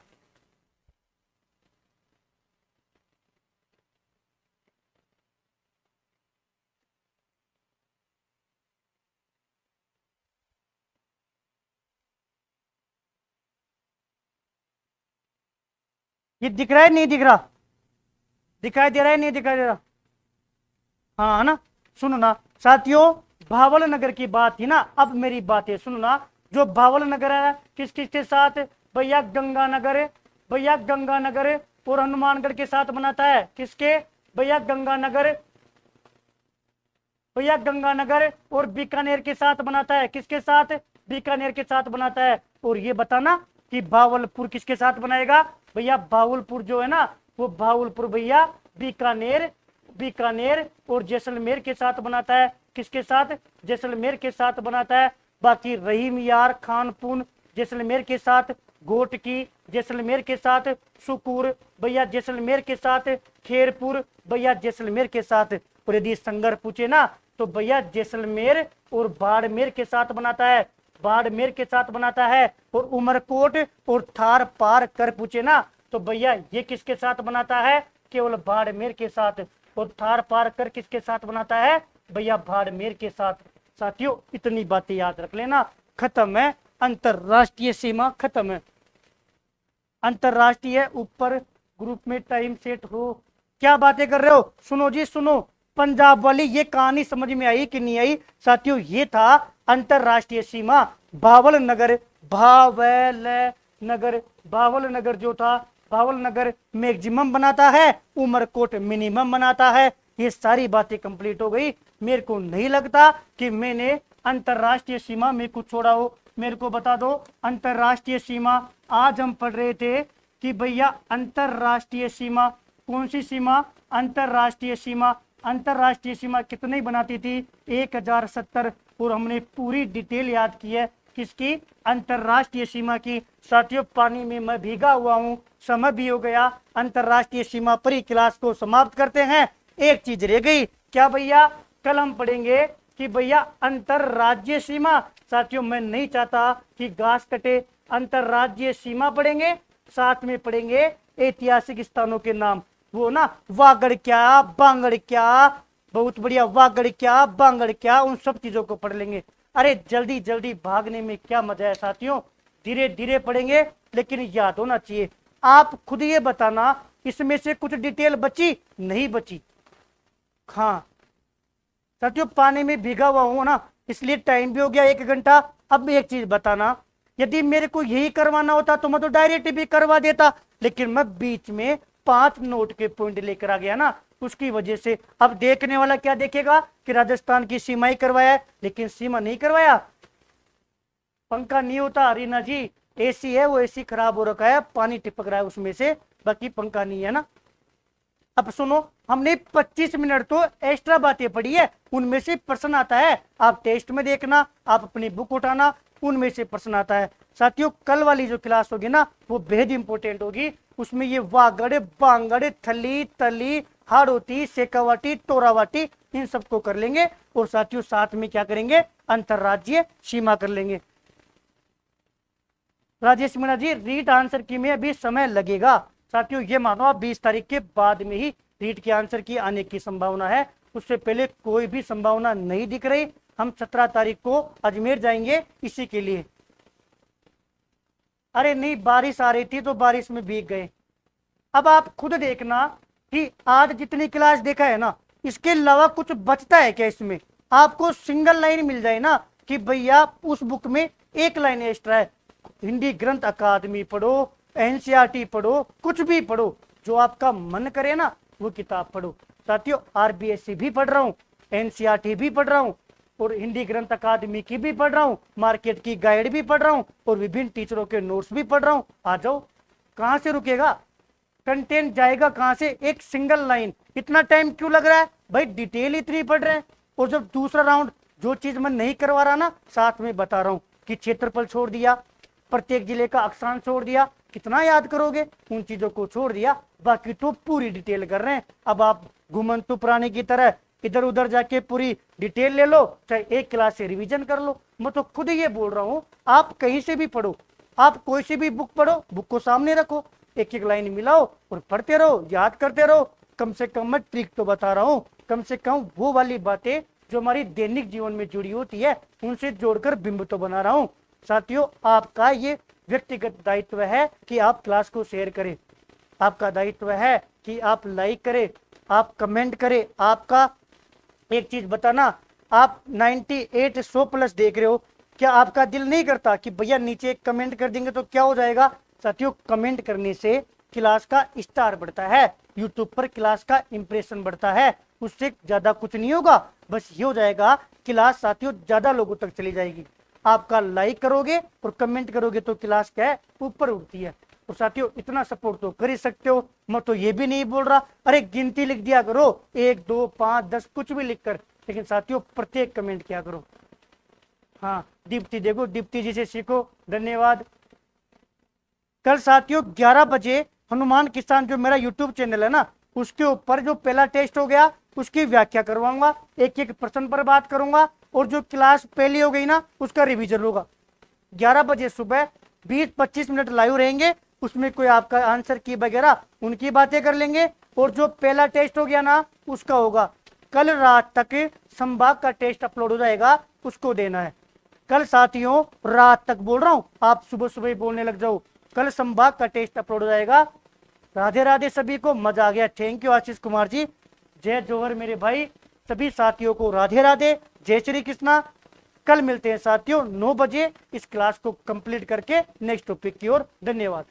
ये दिख रहा है नहीं दिख रहा, दिखाई दे रहा है नहीं दिखाई दे रहा, हाँ है ना। सुनो ना साथियों, भावल नगर की बात थी ना, अब मेरी बातें सुनो ना। जो भावल नगर है किस किस के साथ, भैया गंगानगर, भैया गंगानगर और हनुमानगढ़ के साथ बनाता है, किसके, भैया गंगानगर, भैया गंगानगर और बीकानेर के साथ बनाता है, किसके साथ, बीकानेर के साथ बनाता है। और ये बताना कि भावलपुर किसके साथ बनाएगा, भैया भावलपुर जो है ना वो भावलपुर भैया बीकानेर, बीकानेर और जैसलमेर के साथ बनाता है, किसके साथ, जैसलमेर के साथ बनाता है। बाकी रहीम यार खानपुर जैसलमेर के साथ, घोटकी जैसलमेर के साथ, सुकूर भैया जैसलमेर के साथ, खेरपुर भैया जैसलमेर के साथ। और यदि संगर पूछे ना तो भैया जैसलमेर और बाड़मेर के साथ बनाता है, बाड़मेर के साथ बनाता है। और उमरकोट और थार पार कर पूछे ना तो भैया ये किसके साथ बनाता है, केवल बाड़मेर के साथ। और थार पार कर किसके साथ बनाता है, भैया बाड़मेर के साथ। साथियों इतनी बातें याद रख लेना, खत्म है अंतरराष्ट्रीय सीमा, खत्म है अंतरराष्ट्रीय। ऊपर ग्रुप में टाइम सेट हो, क्या बातें कर रहे हो, सुनो जी सुनो। पंजाब वाली ये कहानी समझ में आई कि नहीं आई साथियों, ये था अंतरराष्ट्रीय सीमा भावल नगर, भावल नगर, भावल नगर जो था, भावल नगर मैक्सिमम बनाता है, उमरकोट मिनिमम बनाता है। ये सारी बातें कंप्लीट हो गई। मेरे को नहीं लगता कि मैंने अंतरराष्ट्रीय सीमा में कुछ छोड़ा हो, मेरे को बता दो। अंतरराष्ट्रीय सीमा आज हम पढ़ रहे थे कि भैया अंतरराष्ट्रीय सीमा, कौन सी सीमा, अंतरराष्ट्रीय सीमा, अंतरराष्ट्रीय सीमा कितनी बनाती थी, 1070। और हमने पूरी डिटेल याद की है किसकी, अंतरराष्ट्रीय सीमा की। साथियों पानी में मैं भीगा हुआ हूँ, समय भी हो गया, अंतरराष्ट्रीय सीमा पर ही क्लास को समाप्त करते हैं। एक चीज रह गई, क्या भैया, कल हम पढ़ेंगे कि भैया अंतरराज्यीय सीमा। साथियों मैं नहीं चाहता कि घास कटे, अंतरराज्यीय सीमा पढ़ेंगे, साथ में पढ़ेंगे ऐतिहासिक स्थानों के नाम, वो ना वागड़ क्या, बांगड़ क्या, बहुत बढ़िया, वागड़ क्या, बांगड़ क्या, उन सब चीजों को पढ़ लेंगे। अरे जल्दी जल्दी भागने में क्या मजा है साथियों, धीरे धीरे पढ़ेंगे, लेकिन याद होना चाहिए। आप खुद ये बताना इसमें से कुछ डिटेल बची, नहीं बची, हाँ साथियों पानी में भीगा हुआ हूं ना, इसलिए टाइम भी हो गया 1 घंटा। अब एक चीज बताना, यदि मेरे को यही करवाना होता तो मैं तो डायरेक्ट भी करवा देता, लेकिन मैं बीच में 5 नोट के पॉइंट लेकर आ गया ना, उसकी वजह से अब देखने वाला क्या देखेगा कि राजस्थान की सीमा ही करवाया है, लेकिन सीमा नहीं करवाया। पंखा नहीं होता रीना जी, एसी है, वो एसी खराब हो रखा है, पानी टिपक रहा है उसमें से, बाकी पंखा नहीं है ना। अब सुनो, हमने 25 मिनट तो एक्स्ट्रा बातें पढ़ी है, उनमें से प्रश्न आता है, आप टेस्ट में देखना, आप अपनी बुक उठाना, उनमें से प्रश्न आता है। साथियों कल वाली जो क्लास होगी ना वो बेहद इंपॉर्टेंट होगी, उसमें ये वागड़, बांगड़, थली, तली, हाड़ोती, सेकावाटी, टोरावाटी, इन सबको कर लेंगे। और साथियों साथ में क्या करेंगे, अंतरराज्यीय सीमा कर लेंगे। राजेश मीणा जी रीट आंसर की में अभी समय लगेगा। साथियों ये मानो आप 20 तारीख के बाद में ही रीट के आंसर की आने की संभावना है, उससे पहले कोई भी संभावना नहीं दिख रही। हम 17 तारीख को अजमेर जाएंगे इसी के लिए। अरे नहीं बारिश आ रही थी तो बारिश में भीग गए। अब आप खुद देखना कि आज जितनी क्लास देखा है ना, इसके अलावा कुछ बचता है क्या इसमें, आपको सिंगल लाइन मिल जाए ना कि भैया उस बुक में 1 लाइन एक्स्ट्रा है। हिंदी ग्रंथ अकादमी पढ़ो, एनसीईआरटी पढ़ो, कुछ भी पढ़ो, जो आपका मन करे ना वो किताब पढ़ो। साथियों आरबीएससी भी पढ़ रहा हूँ, एनसीईआरटी भी पढ़ रहा हूँ, और हिंदी ग्रंथ अकादमी की भी पढ़ रहा हूँ, मार्केट की गाइड भी पढ़ रहा हूँ और विभिन्न टीचरों के नोट्स भी पढ़ रहा हूँ। आ जाओ। कहाँ से रुकेगा कंटेंट, जाएगा कहाँ से? एक सिंगल लाइन। इतना टाइम क्यों लग रहा है भाई? डिटेल इतनी पढ़ रहे हैं। और जब दूसरा राउंड जो चीज मैं नहीं करवा रहा ना, साथ में बता रहा हूँ कि क्षेत्रफल छोड़ दिया, प्रत्येक जिले का अक्षांश छोड़ दिया, कितना याद करोगे? उन चीजों को छोड़ दिया, बाकी तो पूरी डिटेल कर रहे हैं। अब आप घुमंतु प्राणी की तरह इधर उधर जाके पूरी डिटेल ले लो, चाहे एक क्लास से रिवीजन कर लो। मैं तो खुद ये बोल रहा हूँ, आप कहीं से भी पढ़ो, आप कोई सी भी बुक पढ़ो, बुक को सामने रखो, एक एक लाइन मिलाओ और पढ़ते रहो, याद करते रहो। कम से कम मैं ट्रिक तो बता रहा हूँ, कम से कम वो वाली बातें जो हमारी दैनिक जीवन में जुड़ी होती है उनसे जोड़कर बिंब तो बना रहा हूँ। साथियों, आपका ये व्यक्तिगत दायित्व है कि आप क्लास को शेयर करें, आपका दायित्व है कि आप लाइक करें, आप कमेंट करें। आपका एक चीज बताना, आप 98 100 प्लस देख रहे हो, क्या आपका दिल नहीं करता कि भैया नीचे एक कमेंट कर देंगे तो क्या हो जाएगा? साथियों, कमेंट करने से क्लास का स्टार बढ़ता है, यूट्यूब पर क्लास का इंप्रेशन बढ़ता है, उससे ज्यादा कुछ नहीं होगा। बस ये हो जाएगा, क्लास साथियों ज्यादा लोगों तक चली जाएगी। आपका लाइक करोगे और कमेंट करोगे तो क्लास क्या है, ऊपर उठती है। और साथियों, इतना सपोर्ट तो कर ही सकते हो। मैं तो ये भी नहीं बोल रहा, अरे गिनती लिख दिया करो, 1 2 5 10 कुछ भी लिख कर, लेकिन साथियों प्रत्येक कमेंट किया करो। हाँ, दीप्ति देखो, दीप्ति जी से सीखो, धन्यवाद। कल साथियों 11 बजे हनुमान किसान जो मेरा यूट्यूब चैनल है ना, उसके ऊपर जो पहला टेस्ट हो गया उसकी व्याख्या करवाऊंगा, एक एक प्रश्न पर बात करूंगा, और जो क्लास पहली हो गई ना उसका रिवीजन होगा। 11 बजे सुबह 20-25 मिनट लाइव रहेंगे, उसमें कोई आपका आंसर की वगैरह उनकी बातें कर लेंगे, और जो पहला टेस्ट हो गया ना उसका होगा। कल रात तक संभाग का टेस्ट अपलोड हो जाएगा, उसको देना है। कल साथियों रात तक बोल रहा हूँ, आप सुबह सुबह ही बोलने लग जाओ। कल संभाग का टेस्ट अपलोड हो जाएगा। राधे राधे सभी को, मजा आ गया। थैंक यू आशीष कुमार जी, जय जोहर मेरे भाई। सभी साथियों को राधे राधे, जय श्री कृष्णा। कल मिलते हैं साथियों 9 बजे इस क्लास को कंप्लीट करके नेक्स्ट टॉपिक की ओर। धन्यवाद।